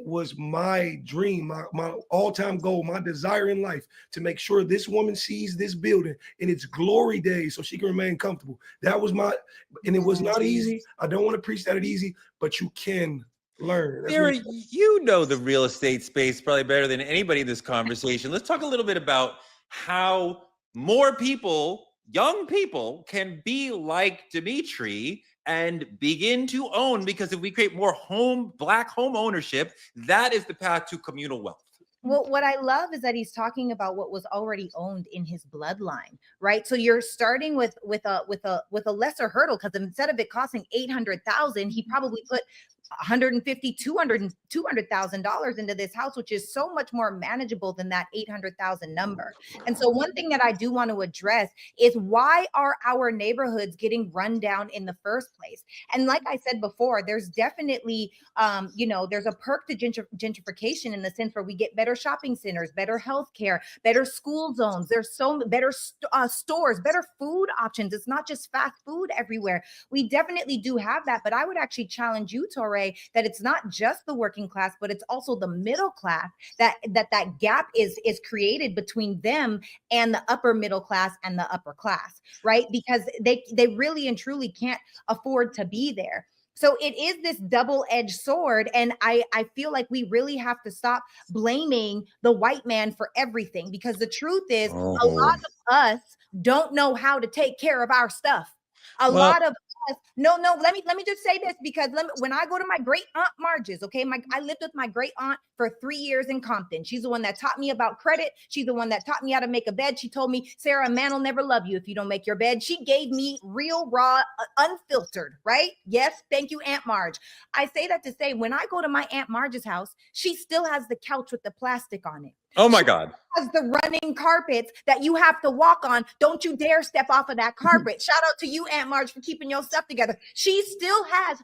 was my dream, my all-time goal, my desire in life to make sure this woman sees this building in its glory days so she can remain comfortable. That was and it was not easy. I don't want to preach that it's easy, but you can learn. Sarah, you know the real estate space probably better than anybody in this conversation. Let's talk a little bit about how more people, young people, can be like Dimitri and begin to own, because if we create more Black home ownership, that is the path to communal wealth. Well, what I love is that he's talking about what was already owned in his bloodline, right? So you're starting with a lesser hurdle, because instead of it costing $800,000, he probably put $150,000, $200,000 into this house, which is so much more manageable than that 800,000 number. And so one thing that I do want to address is, why are our neighborhoods getting run down in the first place? And like I said before, there's definitely, there's a perk to gentrification in the sense where we get better shopping centers, better healthcare, better school zones. There's better stores, better food options. It's not just fast food everywhere. We definitely do have that, but I would actually challenge you, Torre, that it's not just the working class, but it's also the middle class that gap is created between them and the upper middle class and the upper class, right? Because they really and truly can't afford to be there. So it is this double-edged sword. And I feel like we really have to stop blaming the white man for everything, because the truth is, a lot of us don't know how to take care of our stuff. A lot of us, no, let me just say this, because when I go to my great aunt Marge's, okay, I lived with my great aunt for 3 years in Compton. She's the one that taught me about credit. She's the one that taught me how to make a bed. She told me, Sarah, a man will never love you if you don't make your bed. She gave me real, raw, unfiltered, right? Yes, thank you, Aunt Marge. I say that to say, when I go to my Aunt Marge's house, she still has the couch with the plastic on it. Oh my God. Has the running carpets that you have to walk on. Don't you dare step off of that carpet. Shout out to you, Aunt Marge, for keeping your stuff together. She still has,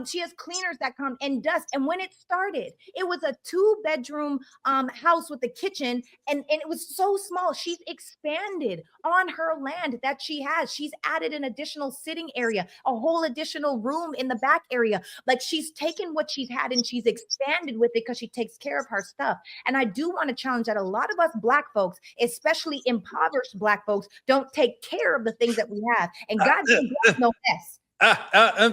she has cleaners that come and dust. And when it started, it was a 2-bedroom house with a kitchen, and it was so small. She's expanded on her land that she has. She's added an additional sitting area, a whole additional room in the back area. Like, she's taken what she's had and she's expanded with it because she takes care of her stuff. And I do want to challenge that a lot of us Black folks, especially impoverished Black folks, don't take care of the things that we have. And God knows no mess.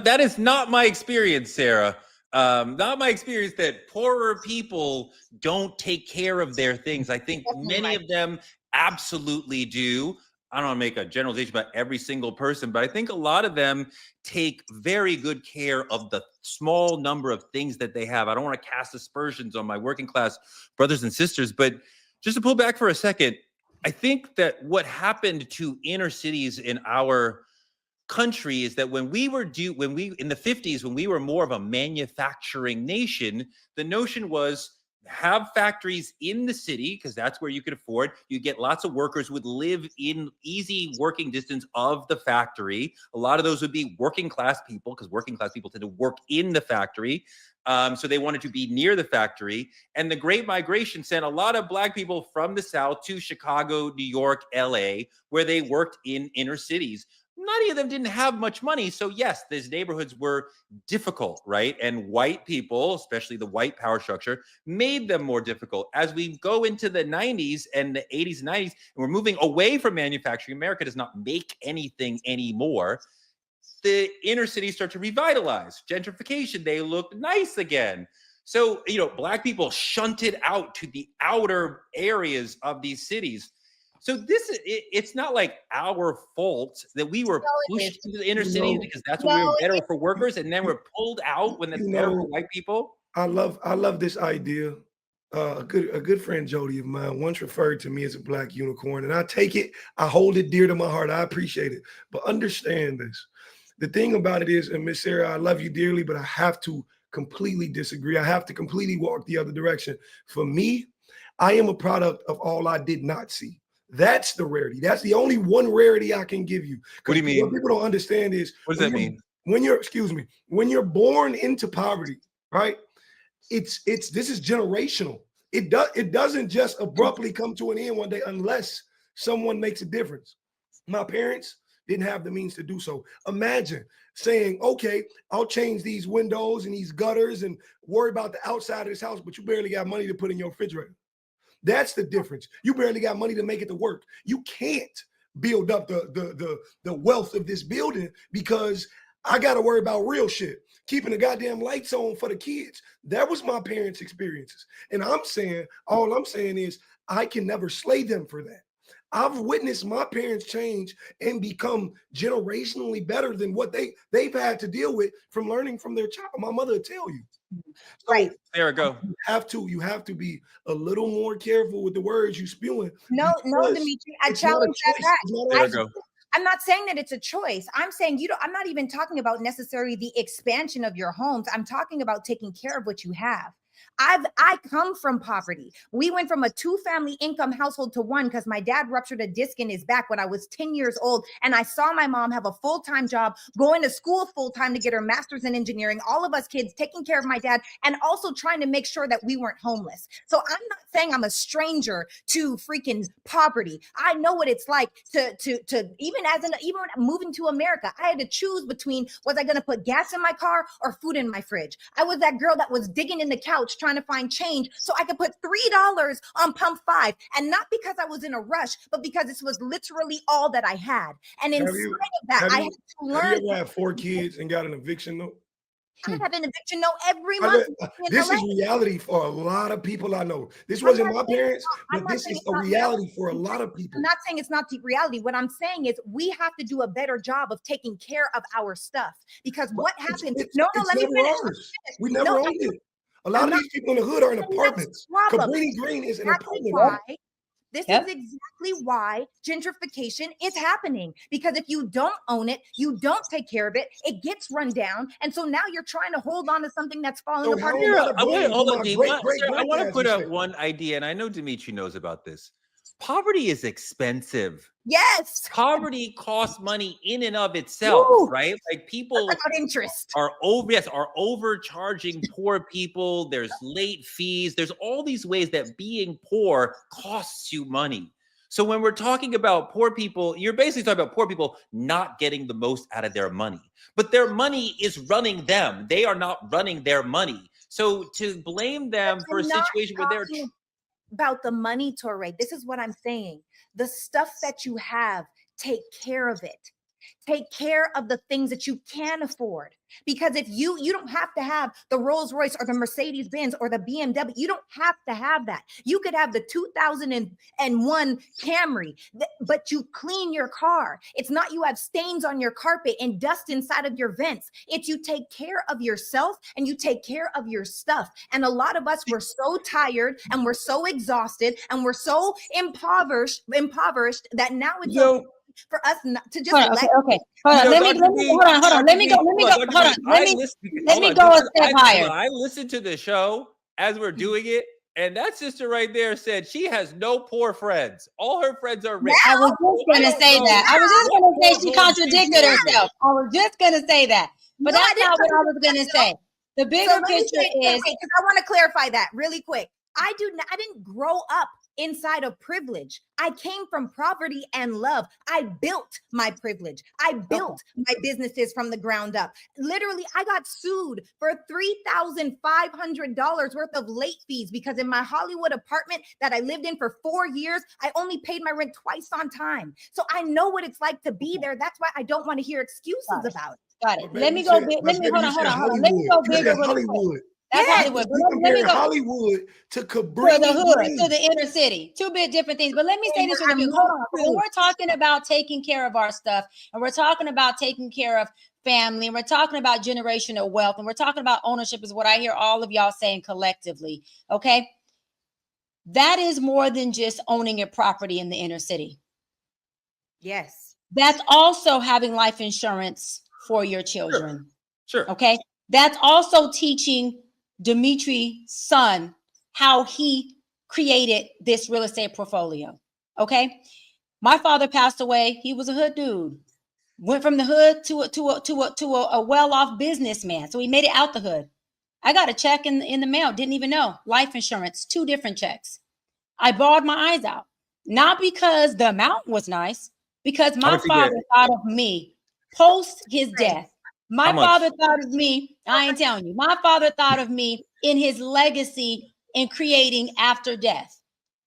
That is not my experience, Sarah. Not my experience that poorer people don't take care of their things. I think many of them absolutely do. I don't want to make a generalization about every single person, but I think a lot of them take very good care of the small number of things that they have. I don't want to cast aspersions on my working class brothers and sisters, but just to pull back for a second, I think that what happened to inner cities in our country is that when we in the 50s, when we were more of a manufacturing nation, the notion was have factories in the city, because that's where you could afford. You get lots of workers who would live in easy working distance of the factory. A lot of those would be working class people, because working class people tend to work in the factory. So they wanted to be near the factory. And the Great Migration sent a lot of Black people from the South to Chicago, New York, LA, where they worked in inner cities. Many of them didn't have much money. So yes, these neighborhoods were difficult, right? And white people, especially the white power structure, made them more difficult. As we go into the 90s and the 80s and 90s, and we're moving away from manufacturing, America does not make anything anymore. The inner cities start to revitalize. Gentrification, they look nice again. So, Black people shunted out to the outer areas of these cities. So it's not like our fault that we were pushed into the inner cities because that's where we were better for workers, and then we're pulled out when it's better for white people. I love this idea. A good friend, Jody, of mine, once referred to me as a Black unicorn, and I take it, I hold it dear to my heart. I appreciate it. But understand this. The thing about it is, and Miss Sarah, I love you dearly, but I have to completely disagree. I have to completely walk the other direction. For me, I am a product of all I did not see. That's the rarity. That's the only one rarity I can give you. What do you mean? What people don't understand is, what does that mean? When you're born into poverty, right? This is generational. It doesn't just abruptly come to an end one day unless someone makes a difference. My parents, didn't have the means to do so. Imagine saying, okay, I'll change these windows and these gutters and worry about the outside of this house, but you barely got money to put in your refrigerator. That's the difference. You barely got money to make it to work. You can't build up the wealth of this building because I got to worry about real shit. Keeping the goddamn lights on for the kids. That was my parents' experiences. And all I'm saying is I can never slay them for that. I've witnessed my parents change and become generationally better than what they've had to deal with from learning from their child. My mother will tell you. So Right. There we go. You have to be a little more careful with the words you spewing. No, because Dimitri, I it's not a challenge that choice. back. It's not a There we choice. go. I'm not saying that it's a choice. I'm saying I'm not even talking about necessarily the expansion of your homes. I'm talking about taking care of what you have. I come from poverty. We went from a 2-family income household to 1 because my dad ruptured a disc in his back when I was 10 years old. And I saw my mom have a full-time job, going to school full-time to get her master's in engineering, all of us kids taking care of my dad and also trying to make sure that we weren't homeless. So I'm not saying I'm a stranger to freaking poverty. I know what it's like to even moving to America, I had to choose between, was I going to put gas in my car or food in my fridge? I was that girl that was digging in the couch trying to find change so I could put $3 on pump 5, and not because I was in a rush, but because this was literally all that I had. And in spite of that, I had to learn. Have you ever had 4 kids and got an eviction note? I have an eviction note every month. This is reality for a lot of people I know. This wasn't my parents, but this is a reality for a lot of people. I'm not saying it's not the reality. What I'm saying is we have to do a better job of taking care of our stuff, because what happens? Let me finish. We never owned it. A lot of these people in the hood are in apartments. Cabrini Green is an apartment. This is exactly why gentrification is happening, because if you don't own it, you don't take care of it, it gets run down. And so now you're trying to hold on to something that's falling apart. I want to put out one idea, and I know Dimitri knows about this. Poverty is expensive. Yes. Poverty costs money in and of itself, right? Like people are overcharging poor people. There's late fees. There's all these ways that being poor costs you money. So when we're talking about poor people, you're basically talking about poor people not getting the most out of their money. But their money is running them. They are not running their money. So to blame them for a situation where they're about the money, Torre. This is what I'm saying. The stuff that you have, take care of it. Take care of the things that you can afford. Because if you don't have to have the Rolls Royce or the Mercedes Benz or the BMW, you don't have to have that. You could have the 2001 Camry, but you clean your car. It's not you have stains on your carpet and dust inside of your vents. It's you take care of yourself and you take care of your stuff. And a lot of us, we're so tired and we're so exhausted and we're so impoverished that now it's okay for us not to just hold on. Let me go a step higher. I listened to the show as we're doing it, and that sister right there said she has no poor friends. All her friends are rich. I was just going to say that. I was just going to say she contradicted herself. I was just going to say that. But that's not what I was going to say. The bigger picture is, I want to clarify that really quick. I didn't grow up inside of privilege. I came from poverty and love. I built my privilege. I built my businesses from the ground up. Literally, I got sued for $3,500 worth of late fees because in my Hollywood apartment that I lived in for 4 years, I only paid my rent twice on time. So I know what it's like to be there. That's why I don't want to hear excuses about it. Got it. Let me go. Hold on. Let me go bigger. Hollywood. That's Hollywood. Let me go Hollywood to Cabrini, the hood, to the inner city. 2 bit different things. But let me say this with you. Hold on. When we're talking about taking care of our stuff, and we're talking about taking care of family, and we're talking about generational wealth, and we're talking about ownership, is what I hear all of y'all saying collectively. Okay. That is more than just owning a property in the inner city. Yes. That's also having life insurance for your children. Sure. Okay. That's also teaching Dimitri's son how he created this real estate portfolio. Okay. My father passed away. He was a hood dude. Went from the hood to a well-off businessman. So he made it out the hood. I got a check in the mail. Didn't even know. Life insurance, 2 different checks. I bawled my eyes out. Not because the amount was nice, because How my much you father get? thought of me post his death. My How much? father thought of me. I ain't telling you. My father thought of me in his legacy in creating after death.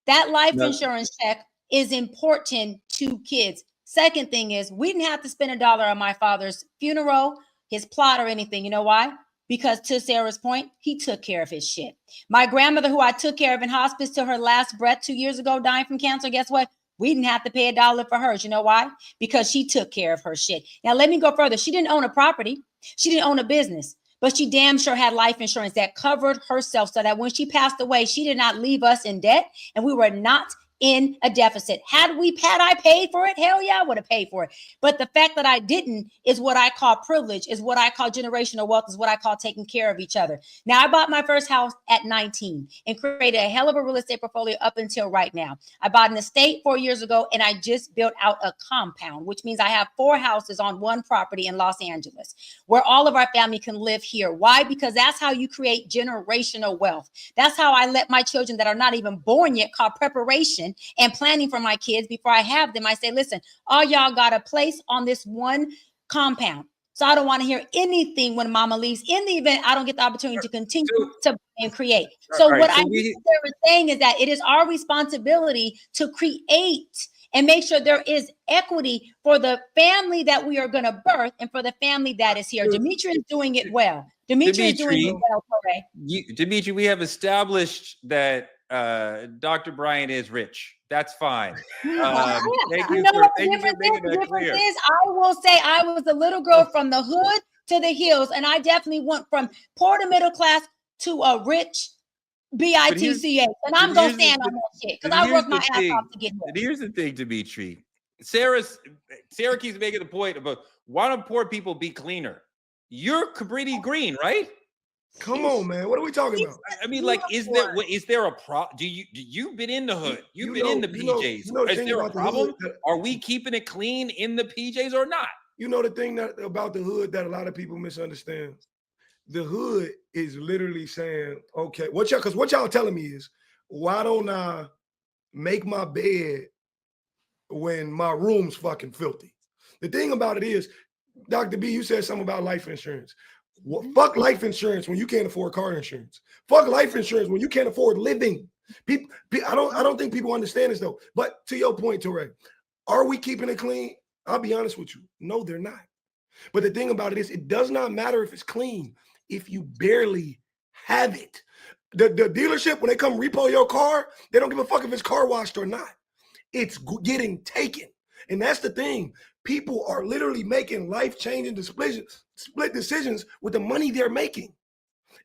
That life No. insurance check is important to kids. Second thing is, we didn't have to spend $1 on my father's funeral, his plot, or anything. You know why? Because to Sarah's point, he took care of his shit. My grandmother, who I took care of in hospice till her last breath 2 years ago, dying from cancer, guess what? We didn't have to pay $1 for hers. You know why? Because she took care of her shit. Now, let me go further. She didn't own a property. She didn't own a business, but she damn sure had life insurance that covered herself so that when she passed away, she did not leave us in debt and we were not in a deficit. Had I paid for it? Hell yeah, I would have paid for it. But the fact that I didn't is what I call privilege, is what I call generational wealth, is what I call taking care of each other. Now, I bought my first house at 19 and created a hell of a real estate portfolio up until right now. I bought an estate 4 years ago and I just built out a compound, which means I have 4 houses on one property in Los Angeles where all of our family can live here. Why? Because that's how you create generational wealth. That's how I let my children that are not even born yet, called preparation and planning for my kids before I have them. I say, listen, all y'all got a place on this one compound. So I don't want to hear anything when mama leaves in the event I don't get the opportunity to continue to and create. So what I was saying is that it is our responsibility to create and make sure there is equity for the family that we are going to birth and for the family that is here. Dimitri is doing it well. Dimitri is doing it well, Corey. Dimitri, we have established that Dr. Brian is rich. That's fine. Thank you for making that clear. I will say I was a little girl from the hood to the hills, and I definitely went from poor to middle class to a rich BITCH. And I'm going to stand on that shit because I worked my ass off to get here. Here's the thing, Dimitri. Sarah keeps making the point about, why don't poor people be cleaner? You're Cabrini Green, right? Come on, man. What are we talking about? I mean, like, is there a problem? You've been in the hood? You've been in the PJs. Is there a problem? Are we keeping it clean in the PJs or not? You know the thing about the hood that a lot of people misunderstand. The hood is literally saying, okay, what y'all telling me is, why don't I make my bed when my room's fucking filthy? The thing about it is, Dr. B, you said something about life insurance. Well, fuck life insurance when you can't afford car insurance. Fuck life insurance when you can't afford living. People, I don't think people understand this though. But to your point, Torre, are we keeping it clean? I'll be honest with you. No, they're not. But the thing about it is, it does not matter if it's clean if you barely have it. The dealership, when they come repo your car, they don't give a fuck if it's car washed or not. It's getting taken. And that's the thing. People are literally making life-changing split decisions with the money they're making.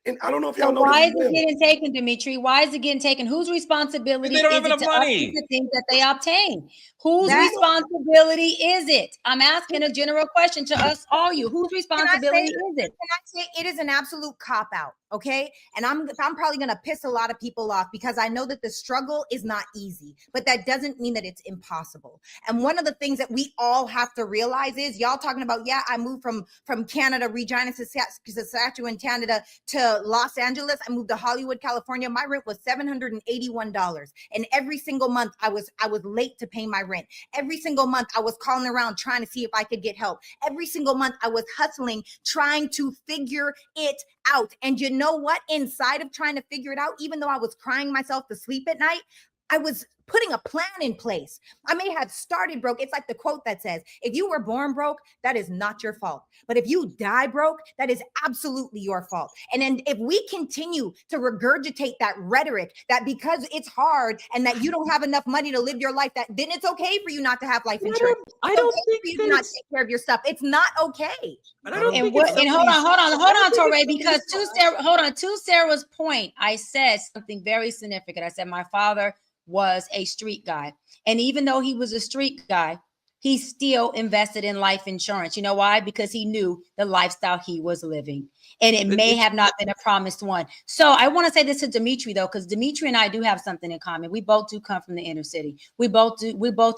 And I don't know if y'all know. Why is it getting taken, Dimitri? Why is it getting taken? Whose responsibility is it to update the things that they obtain? Whose responsibility is it? I'm asking a general question to us all. Whose responsibility is it? Can I say it is an absolute cop-out? Okay. And I'm probably going to piss a lot of people off because I know that the struggle is not easy, but that doesn't mean that it's impossible. And one of the things that we all have to realize is, y'all talking about, yeah, I moved from Canada, Regina, Saskatchewan, Canada to Los Angeles. I moved to Hollywood, California. My rent was $781. And every single month I was late to pay my rent. Every single month I was calling around trying to see if I could get help. Every single month I was hustling, trying to figure it out. And you know what? Inside of trying to figure it out, even though I was crying myself to sleep at night, I was putting a plan in place. I may have started broke. It's like the quote that says, if you were born broke, that is not your fault. But if you die broke, that is absolutely your fault. And then if we continue to regurgitate that rhetoric, that because it's hard and that you don't have enough money to live your life, that then it's okay for you not to have life insurance. I don't think you not take care of your stuff. It's not okay. And hold on, Torre, because to Sarah's point, I said something very significant. I said my father was a street guy. And even though he was a street guy, he still invested in life insurance. You know why? Because he knew the lifestyle he was living. And it may have not been a promised one. So I want to say this to Dimitri, though, because Dimitri and I do have something in common. We both do come from the inner city. We both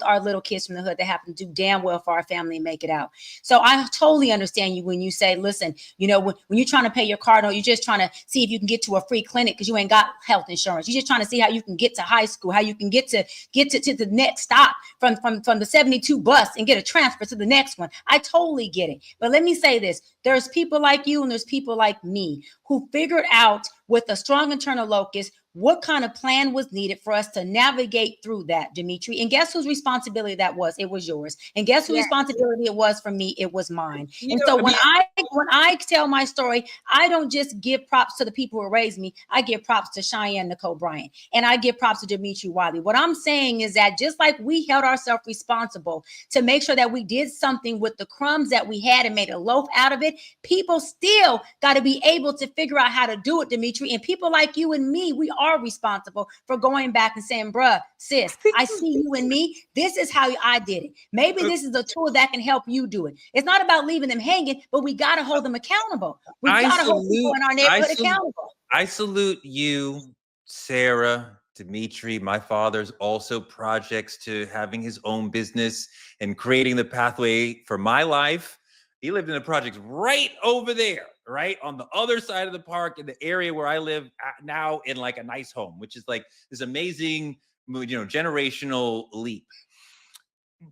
are little kids from the hood that happen to do damn well for our family and make it out. So I totally understand you when you say, listen, you know, when you're trying to pay your car note, you're just trying to see if you can get to a free clinic because you ain't got health insurance. You're just trying to see how you can get to high school, how you can get to the next stop from the 72 bus bus and get a transfer to the next one. I totally get it. But let me say this. There's people like you and there's people like me who figured out with a strong internal locus what kind of plan was needed for us to navigate through that, Dimitri. And guess whose responsibility that was? It was yours. And guess whose responsibility it was for me? It was mine. And so when I tell my story, I don't just give props to the people who raised me. I give props to Cheyenne Nicole Bryant, and I give props to Dimitri Wiley. What I'm saying is that just like we held ourselves responsible to make sure that we did something with the crumbs that we had and made a loaf out of it, people still got to be able to figure out how to do it, Dimitri. And people like you and me, we are responsible for going back and saying, bruh, sis, I see you and me. This is how I did it. Maybe this is a tool that can help you do it. It's not about leaving them hanging, but we got to hold them accountable. We got to hold people in our neighborhood accountable. I salute you, Sarah, Dimitri. My father's also projects to having his own business and creating the pathway for my life. He lived in the projects right over there, right on the other side of the park in the area where I live now, in like a nice home, which is like this amazing, generational leap.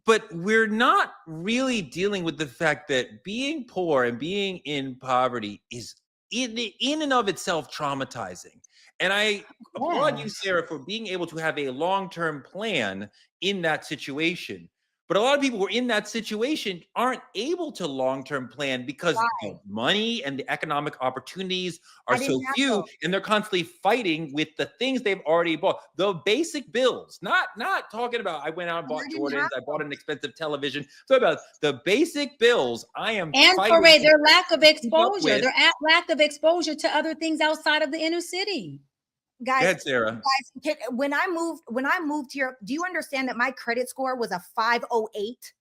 But we're not really dealing with the fact that being poor and being in poverty is in and of itself traumatizing. And I applaud you, Sarah, for being able to have a long-term plan in that situation. But a lot of people who are in that situation aren't able to long-term plan because the money and the economic opportunities are so few, and they're constantly fighting with the things they've already bought. The basic bills, not talking about I went out and bought Jordans, I bought an expensive television. So about the basic bills, I am and for their lack of exposure, lack of exposure to other things outside of the inner city. Guys, ahead, Sarah. Guys, when I moved here, do you understand that my credit score was a 508?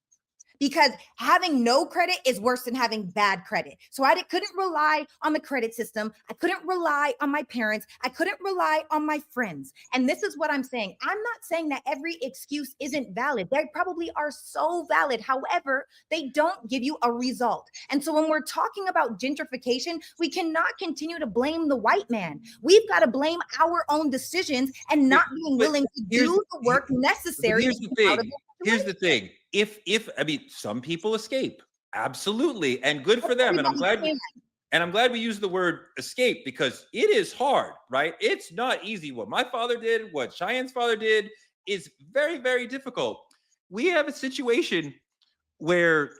Because having no credit is worse than having bad credit. So I couldn't rely on the credit system. I couldn't rely on my parents. I couldn't rely on my friends. And this is what I'm saying. I'm not saying that every excuse isn't valid. They probably are so valid. However, they don't give you a result. And so when we're talking about gentrification, we cannot continue to blame the white man. We've got to blame our own decisions and not being willing to do the work necessary. Here's the thing. If some people escape, absolutely, and good for them. And I'm glad we use the word escape because it is hard, right? It's not easy. What my father did, what Cheyenne's father did, is very, very difficult. We have a situation where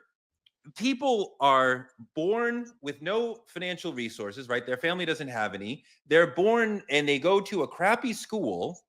people are born with no financial resources, right? Their family doesn't have any. They're born and they go to a crappy school.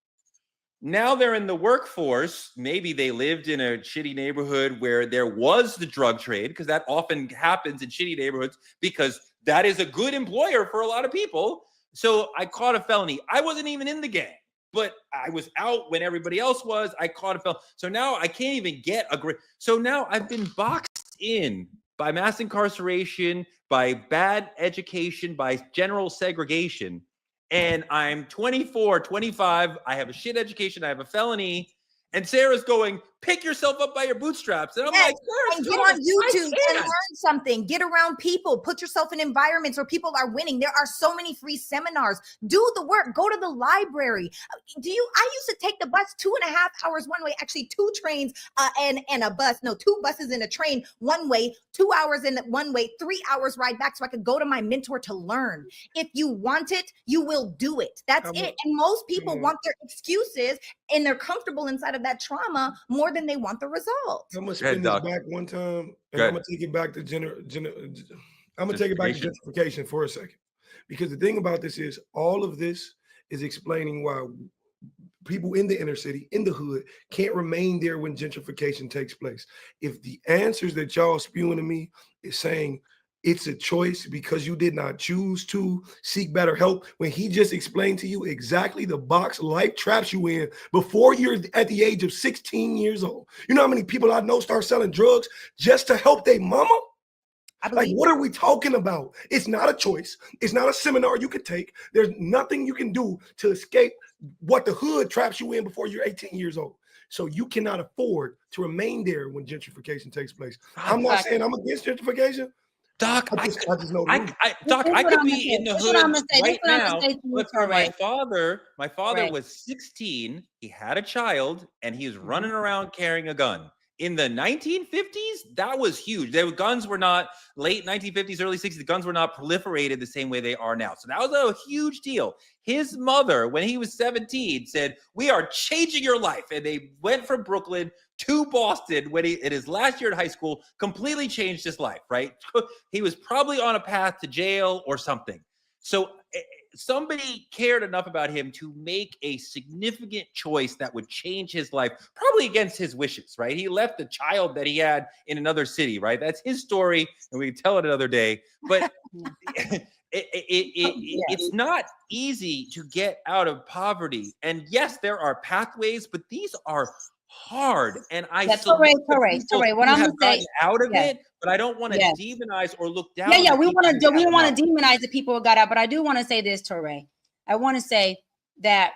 Now they're in the workforce. Maybe they lived in a shitty neighborhood where there was the drug trade, because that often happens in shitty neighborhoods because that is a good employer for a lot of people. So I caught a felony. I wasn't even in the gang, but I was out when everybody else was. I caught a felony. So now I can't even get a great. So now I've been boxed in by mass incarceration, by bad education, by general segregation. And I'm 24, 25. I have a shit education. I have a felony. And Sarah's going, pick yourself up by your bootstraps. And I'm like, and get on YouTube and learn something. Get around people. Put yourself in environments where people are winning. There are so many free seminars. Do the work. Go to the library. I used to take the bus 2.5 hours one way. Actually, 2 trains and a bus. No, 2 buses and a train one way. 2 hours in one way. 3 hours ride back so I could go to my mentor to learn. If you want it, you will do it. That's it. And most people want their excuses and they're comfortable inside of that trauma more than they want the result. I'm gonna spin this back one time, and I'm gonna take it back to gentrification for a second, because the thing about this is all of this is explaining why people in the inner city, in the hood, can't remain there when gentrification takes place. If the answers that y'all spewing to me is saying it's a choice because you did not choose to seek better help, when he just explained to you exactly the box life traps you in before you're at the age of 16 years old. You know how many people I know start selling drugs just to help their mama? Like, what are we talking about? It's not a choice. It's not a seminar you could take. There's nothing you can do to escape what the hood traps you in before you're 18 years old. So you cannot afford to remain there when gentrification takes place. I'm not saying I'm against gentrification. Doc, I could be in the hood right now, but for my father was 16. He had a child and he was running around carrying a gun. in the 1950s, that was huge. Guns were not late 1950s, early 60s. The guns were not proliferated the same way they are now. So that was a huge deal. His mother, when he was 17, said, "We are changing your life." And they went from Brooklyn to Boston when in his last year in high school, completely changed his life, right? He was probably on a path to jail or something. So somebody cared enough about him to make a significant choice that would change his life, probably against his wishes, right? He left a child that he had in another city, right? That's his story, and we can tell it another day. But it's not easy to get out of poverty. And yes, there are pathways, but these are hard. And I Touré, what I'm gonna say out of it, but I don't want to demonize or look down. We want to demonize the people who got out, but I do want to say this, Touré. I want to say that,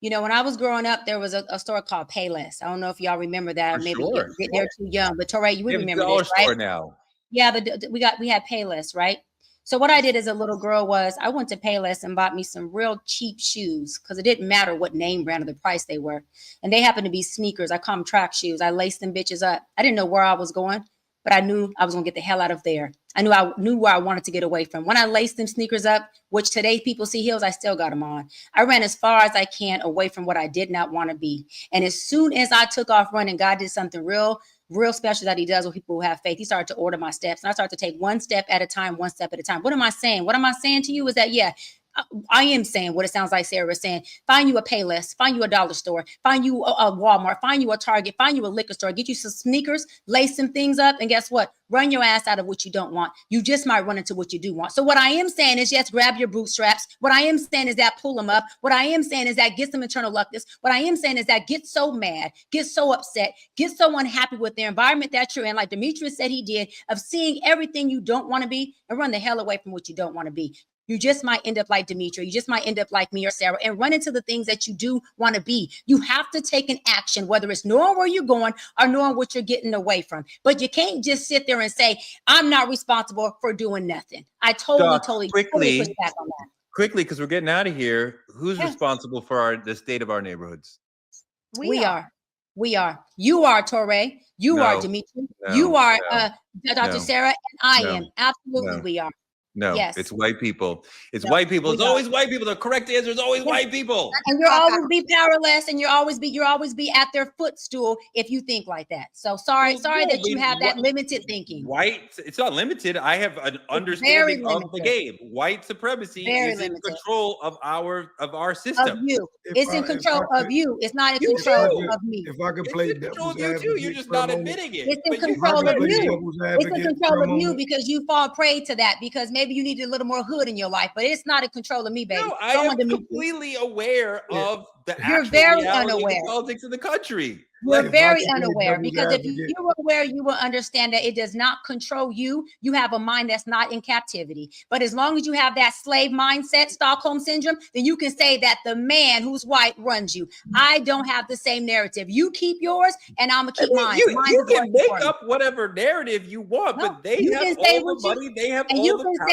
you know, when I was growing up, there was a store called Payless. I don't know if y'all remember that. For Maybe sure. they're too young, but Touré, you would remember this, right? Now. Yeah, we had Payless, right? So what I did as a little girl was I went to Payless and bought me some real cheap shoes because it didn't matter what name brand or the price they were. And they happened to be sneakers. I call them track shoes. I laced them bitches up. I didn't know where I was going, but I knew I was going to get the hell out of there. I knew where I wanted to get away from. When I laced them sneakers up, which today people see heels, I still got them on. I ran as far as I can away from what I did not want to be. And as soon as I took off running, God did something real special that he does with people who have faith. He started to order my steps, and I started to take one step at a time. What am I saying? What am I saying to you is that, I am saying what it sounds like Sarah was saying. Find you a Payless, find you a dollar store, find you a Walmart, find you a Target, find you a liquor store, get you some sneakers, lace some things up, and guess what? Run your ass out of what you don't want. You just might run into what you do want. So what I am saying is, yes, grab your bootstraps. What I am saying is that pull them up. What I am saying is that get some internal luckus. What I am saying is that get so mad, get so upset, get so unhappy with the environment that you're in, like Demetrius said he did, of seeing everything you don't want to be, and run the hell away from what you don't want to be. You just might end up like Demetria. You just might end up like me or Sarah and run into the things that you do want to be. You have to take an action, whether it's knowing where you're going or knowing what you're getting away from. But you can't just sit there and say, I'm not responsible for doing nothing. I totally push back on that. Quickly, because we're getting out of here. Who's responsible for the state of our neighborhoods? We are. You are, Touré. You are, Demetria. You are, Dr. Sarah, and I am. Absolutely, we are. No, it's white people. It's white people. It's always white people. The correct answer is always white people. And you'll always be powerless, and you'll always be at their footstool if you think like that. So sorry that you have that limited thinking. White, it's not limited. I have an understanding of the game. White supremacy is in control of our system. Of you. It's in control of you. It's not in control of me. If I could play devil's advocate, you're just not admitting it. It's in control of you. It's in control of you because you fall prey to that, because maybe you need a little more hood in your life, but it's not in control of me, baby. No, I am completely aware of the You're very unaware of politics in the country. You're very unaware, because if you were aware, you will understand that it does not control you. You have a mind that's not in captivity. But as long as you have that slave mindset, Stockholm syndrome, then you can say that the man who's white runs you. I don't have the same narrative. You keep yours, and I'm gonna keep mine. You can make up whatever narrative you want, but they have all the money. They have all the power.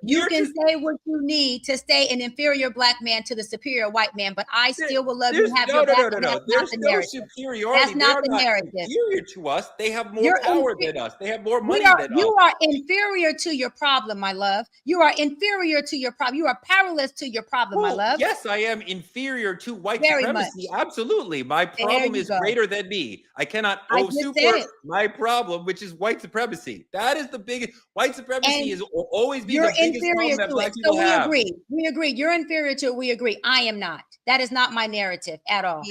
You can say what you need to stay an inferior black man to the superior white man, but I still will love you and have your back. No. There's no superiority. That's not the narrative. Inferior to us. They have more power than us. They have more money than us. You are inferior to your problem, my love. You are inferior to your problem. You are powerless to your problem, my love. Yes, I am inferior to white supremacy. Absolutely. My problem is greater than me. I cannot super my problem, which is white supremacy. That is the biggest. White supremacy is always be the biggest problem that black people have. We agree. You're inferior to it. We agree. I am not. That is not my narrative at all.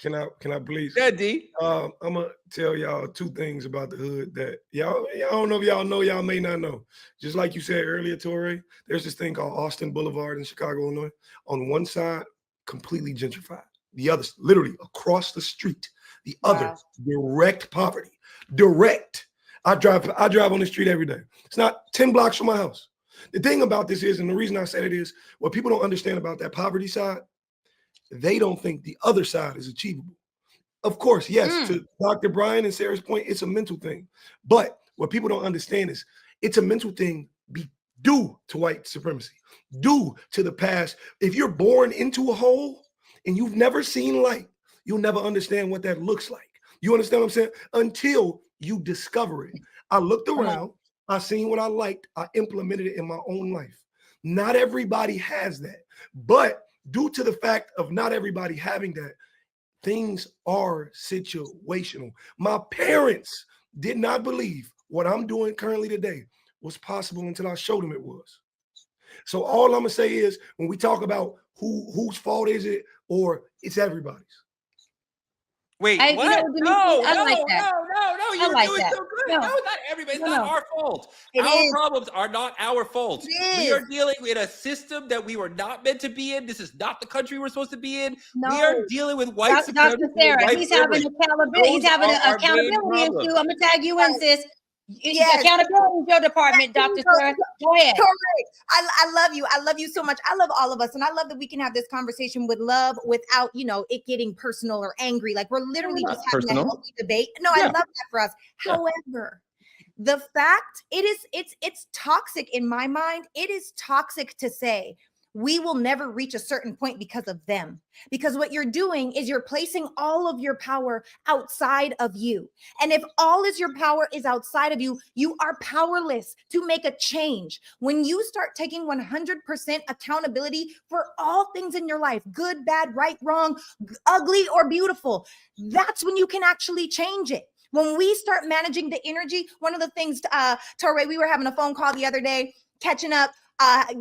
Can I please? Yeah, D. I'm gonna tell y'all two things about the hood that y'all don't know if y'all know, y'all may not know. Just like you said earlier, Touré, there's this thing called Austin Boulevard in Chicago, Illinois. On one side, completely gentrified. The other, literally across the street. The other, direct poverty. Direct. I drive on the street every day. It's not 10 blocks from my house. The thing about this is, and the reason I said it is, what people don't understand about that poverty side, they don't think the other side is achievable. Of course, yes, to Dr. Brian and Sarah's point, it's a mental thing. But what people don't understand is it's a mental thing due to white supremacy, due to the past. If you're born into a hole and you've never seen light, you'll never understand what that looks like. You understand what I'm saying? Until you discover it. I looked around, I seen what I liked, I implemented it in my own life. Not everybody has that. But due to the fact of not everybody having that, things are situational. My parents did not believe what I'm doing currently today was possible until I showed them it was. So all I'm gonna say is when we talk about whose fault is it, or it's everybody's. Wait, I- you what? know, Denise, No, I like no, that. no, no, you're like doing that. so good. No. No, not everybody. It's No, not no. our fault. It Our is. problems are not our fault. It We is. are dealing with a system that we were not meant to be in. This is not the country we're supposed to be in. We No. are dealing with white Dr. supremacy. Sarah, and white he's having privilege. accountability. He's Those having are an our main accountability issue. problems. I'm gonna tag you in, sis. Yes. Accountability is your department, Dr. Sarah. Go ahead. Correct. I love you. I love you so much. I love all of us. And I love that we can have this conversation with love without, it getting personal or angry. Like we're literally Not just having personal. a healthy debate. No, Yeah. I love that for us. Yeah. However, the fact it's toxic in my mind. It is toxic to say we will never reach a certain point because of them. Because what you're doing is you're placing all of your power outside of you. And if all is your power is outside of you, you are powerless to make a change. When you start taking 100% accountability for all things in your life, good, bad, right, wrong, ugly, or beautiful, that's when you can actually change it. When we start managing the energy, one of the things, Torre, we were having a phone call the other day, catching up,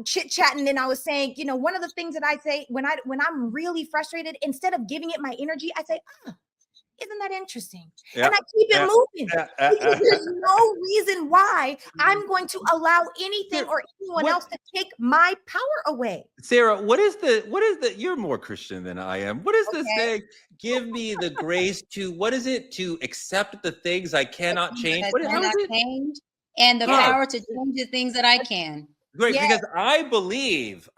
chit-chatting, and I was saying, one of the things that I say when I'm really frustrated, instead of giving it my energy, I say, isn't that interesting? Yeah. And I keep it moving. Yeah. Because there's no reason why I'm going to allow anything or anyone else to take my power away. Sarah, what is the, you're more Christian than I am. What is this thing? Give me the grace to accept the things I cannot change. How is it? Change and the power to change the things that I can. Great, because I believe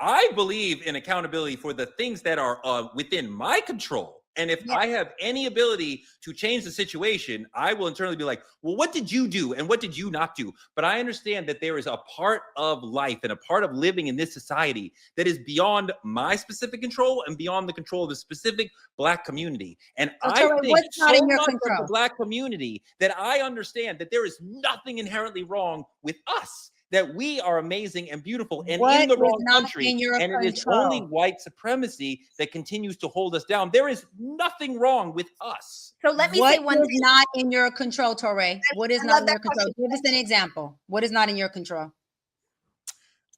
in accountability for the things that are within my control. And if I have any ability to change the situation, I will internally be like, well, what did you do? And what did you not do? But I understand that there is a part of life and a part of living in this society that is beyond my specific control and beyond the control of the specific Black community. And I think so much of the Black community that I understand that there is nothing inherently wrong with us. That we are amazing and beautiful and in the wrong country, and it is only white supremacy that continues to hold us down. There is nothing wrong with us. So let me say one thing. Not in your control, Torre? What is not in your control? Give us an example. What is not in your control?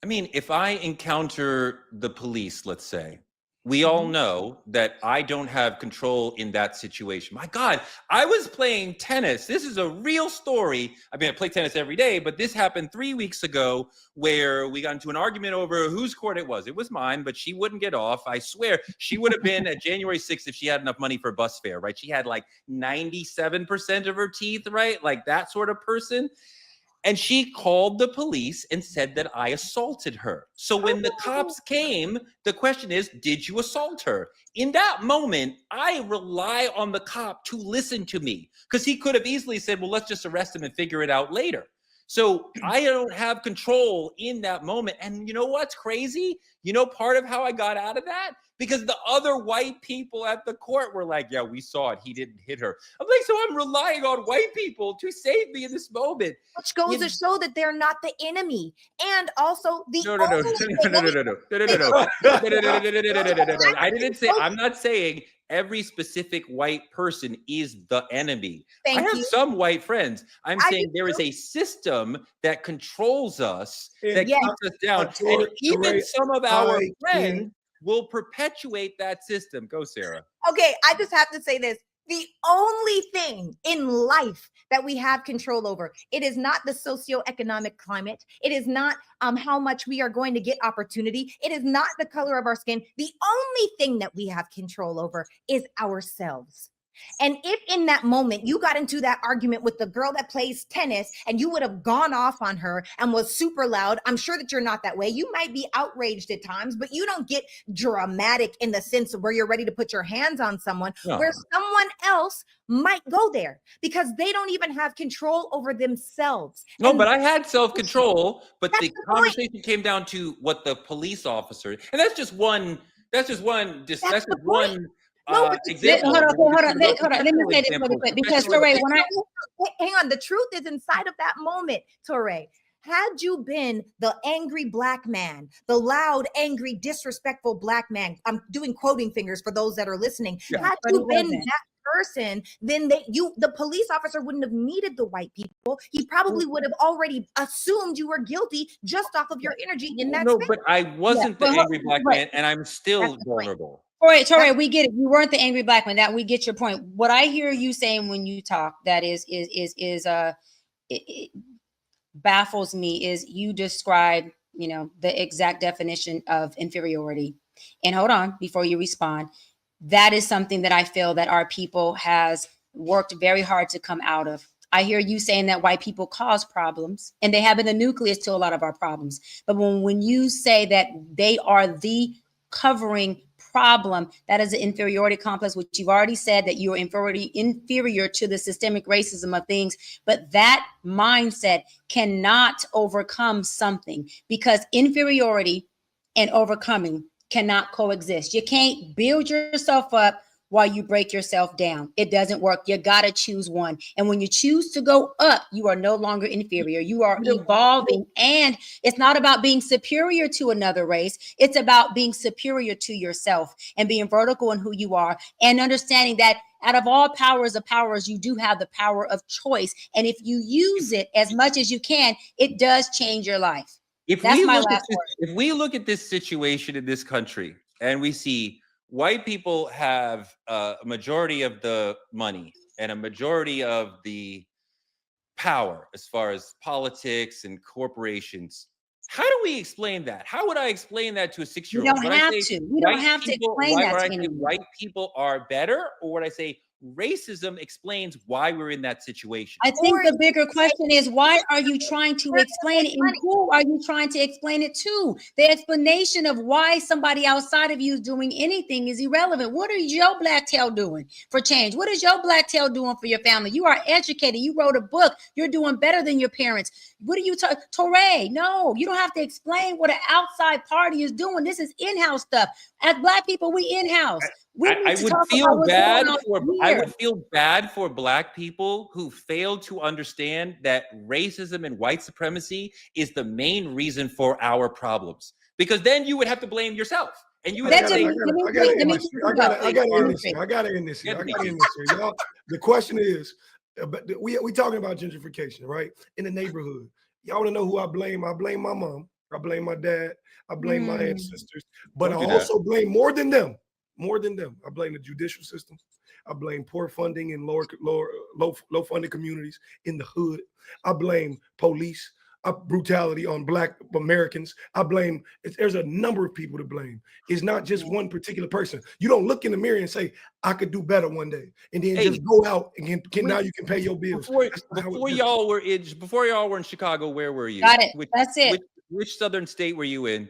I mean, if I encounter the police, let's say, we all know that I don't have control in that situation. My God, I was playing tennis. This is a real story. I mean, I play tennis every day, but this happened 3 weeks ago where we got into an argument over whose court it was. It was mine, but she wouldn't get off. I swear she would have been at January 6th if she had enough money for bus fare, right? She had like 97% of her teeth, right? Like that sort of person. And she called the police and said that I assaulted her. So when the cops came, the question is, did you assault her? In that moment, I rely on the cop to listen to me because he could have easily said, well, let's just arrest him and figure it out later. So I don't have control in that moment. And you know what's crazy? You know, part of how I got out of that? Because the other white people at the court were like, yeah, we saw it. He didn't hit her. I'm like, so I'm relying on white people to save me in this moment. Which goes to show that they're not the enemy. And also the No. I didn't say, I'm not saying every specific white person is the enemy. I have some white friends. I'm saying there is a system that controls us, that keeps us down. And even some of our friends will perpetuate that system. Go, Sarah. Okay, I just have to say this. The only thing in life that we have control over, it is not the socioeconomic climate. It is not how much we are going to get opportunity. It is not the color of our skin. The only thing that we have control over is ourselves. And if in that moment you got into that argument with the girl that plays tennis and you would have gone off on her and was super loud, I'm sure that you're not that way. You might be outraged at times, but you don't get dramatic in the sense of where you're ready to put your hands on someone, where someone else might go there because they don't even have control over themselves. No, but I had self-control, but the conversation came down to what the police officer, and that's just one example. Hold on. Let me say this really quick because Touré, hang on, the truth is inside of that moment, Touré. Had you been the angry black man, the loud, angry, disrespectful black man, I'm doing quoting fingers for those that are listening. Had you been that person, then the police officer wouldn't have needed the white people. He probably would have already assumed you were guilty just off of your energy in that space. But I wasn't the angry black man, and I'm still vulnerable. Touré, we get it. You weren't the angry black man. That we get your point. What I hear you saying when you talk, that it baffles me is you describe, the exact definition of inferiority. And hold on, before you respond, that is something that I feel that our people has worked very hard to come out of. I hear you saying that white people cause problems, and they have been the nucleus to a lot of our problems. But when you say that they are the covering problem, that is an inferiority complex, which you've already said that you're inferior to the systemic racism of things. But that mindset cannot overcome something, because inferiority and overcoming cannot coexist. You can't build yourself up while you break yourself down. It doesn't work. You got to choose one. And when you choose to go up, you are no longer inferior. You are evolving. And it's not about being superior to another race. It's about being superior to yourself and being vertical in who you are, and understanding that out of all powers of powers, you do have the power of choice. And if you use it as much as you can, it does change your life. If we look at this situation in this country and we see white people have a majority of the money and a majority of the power as far as politics and corporations, how do we explain that? How would I explain that to a 6-year-old? You don't have to. You don't have to explain that to anyone. White people are better, or would I say racism explains why we're in that situation? I think the bigger question is, why are you trying to explain it, and who are you trying to explain it to? The explanation of why somebody outside of you is doing anything is irrelevant. What is your black tail doing for change? What is your black tail doing for your family? You are educated. You wrote a book. You're doing better than your parents. What are you talking? Touré, no, you don't have to explain what an outside party is doing. This is in-house stuff. As black people, we in-house. I would feel bad for black people who fail to understand that racism and white supremacy is the main reason for our problems, because then you would have to blame yourself. And you would have to say, I gotta end this here. Y'all, the question is, we talking about gentrification, right? In the neighborhood. Y'all want to know who I blame? I blame my mom. I blame my dad. I blame my ancestors. But I also blame more than them. I blame the judicial system. I blame poor funding in low funded communities in the hood. I blame police brutality on Black Americans. I blame. There's a number of people to blame. It's not just one particular person. You don't look in the mirror and say, "I could do better one day," and then just go out and now you can pay your bills. Before y'all were in Chicago, where were you? Got it. That's it. Which southern state were you in?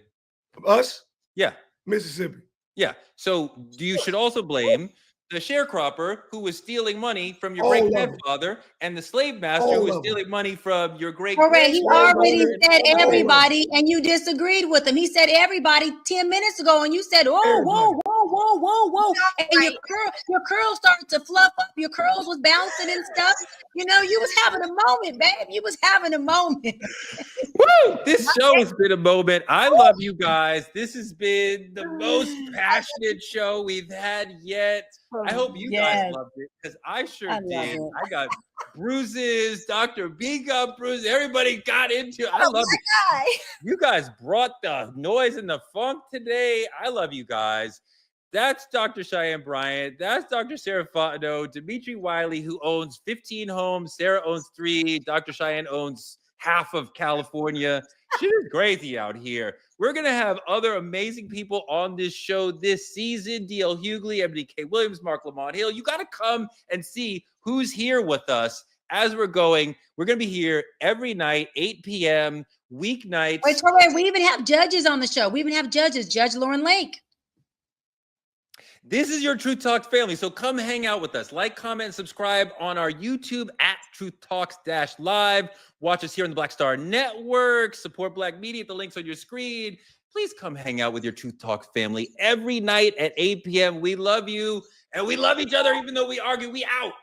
Us? Yeah, Mississippi. Yeah. So you should also blame the sharecropper who was stealing money from your great grandfather, and the slave master who was stealing money from your great grandfather. He already said everybody, and you disagreed with him. He said everybody 10 minutes ago, and you said, whoa. And your curls started to fluff up. Your curls was bouncing and stuff. You was having a moment, babe. You was having a moment. Woo! This show has been a moment. I love you guys. This has been the most passionate show we've had yet. I hope you guys loved it, because I sure did. I got bruises. Dr. B got bruises. Everybody got into it. I love it. You guys brought the noise and the funk today. I love you guys. That's Dr. Cheyenne Bryant. That's Dr. Sarah Fontenot. Dimitri Wiley, who owns 15 homes. Sarah owns 3. Dr. Cheyenne owns half of California. She's crazy out here. We're going to have other amazing people on this show this season. D.L. Hughley, Ebony K. Williams, Mark Lamont Hill. You got to come and see who's here with us as we're going. We're going to be here every night, 8 p.m., weeknights. Wait, Touré, we even have judges on the show. We even have judges, Judge Lauren Lake. This is your Truth Talks family, so come hang out with us. Like, comment, and subscribe on our YouTube at TruthTalks-Live. Watch us here on the Black Star Network. Support Black media. The link's on your screen. please come hang out with your Truth Talk family every night at 8 p.m. We love you and we love each other, even though we argue. We out.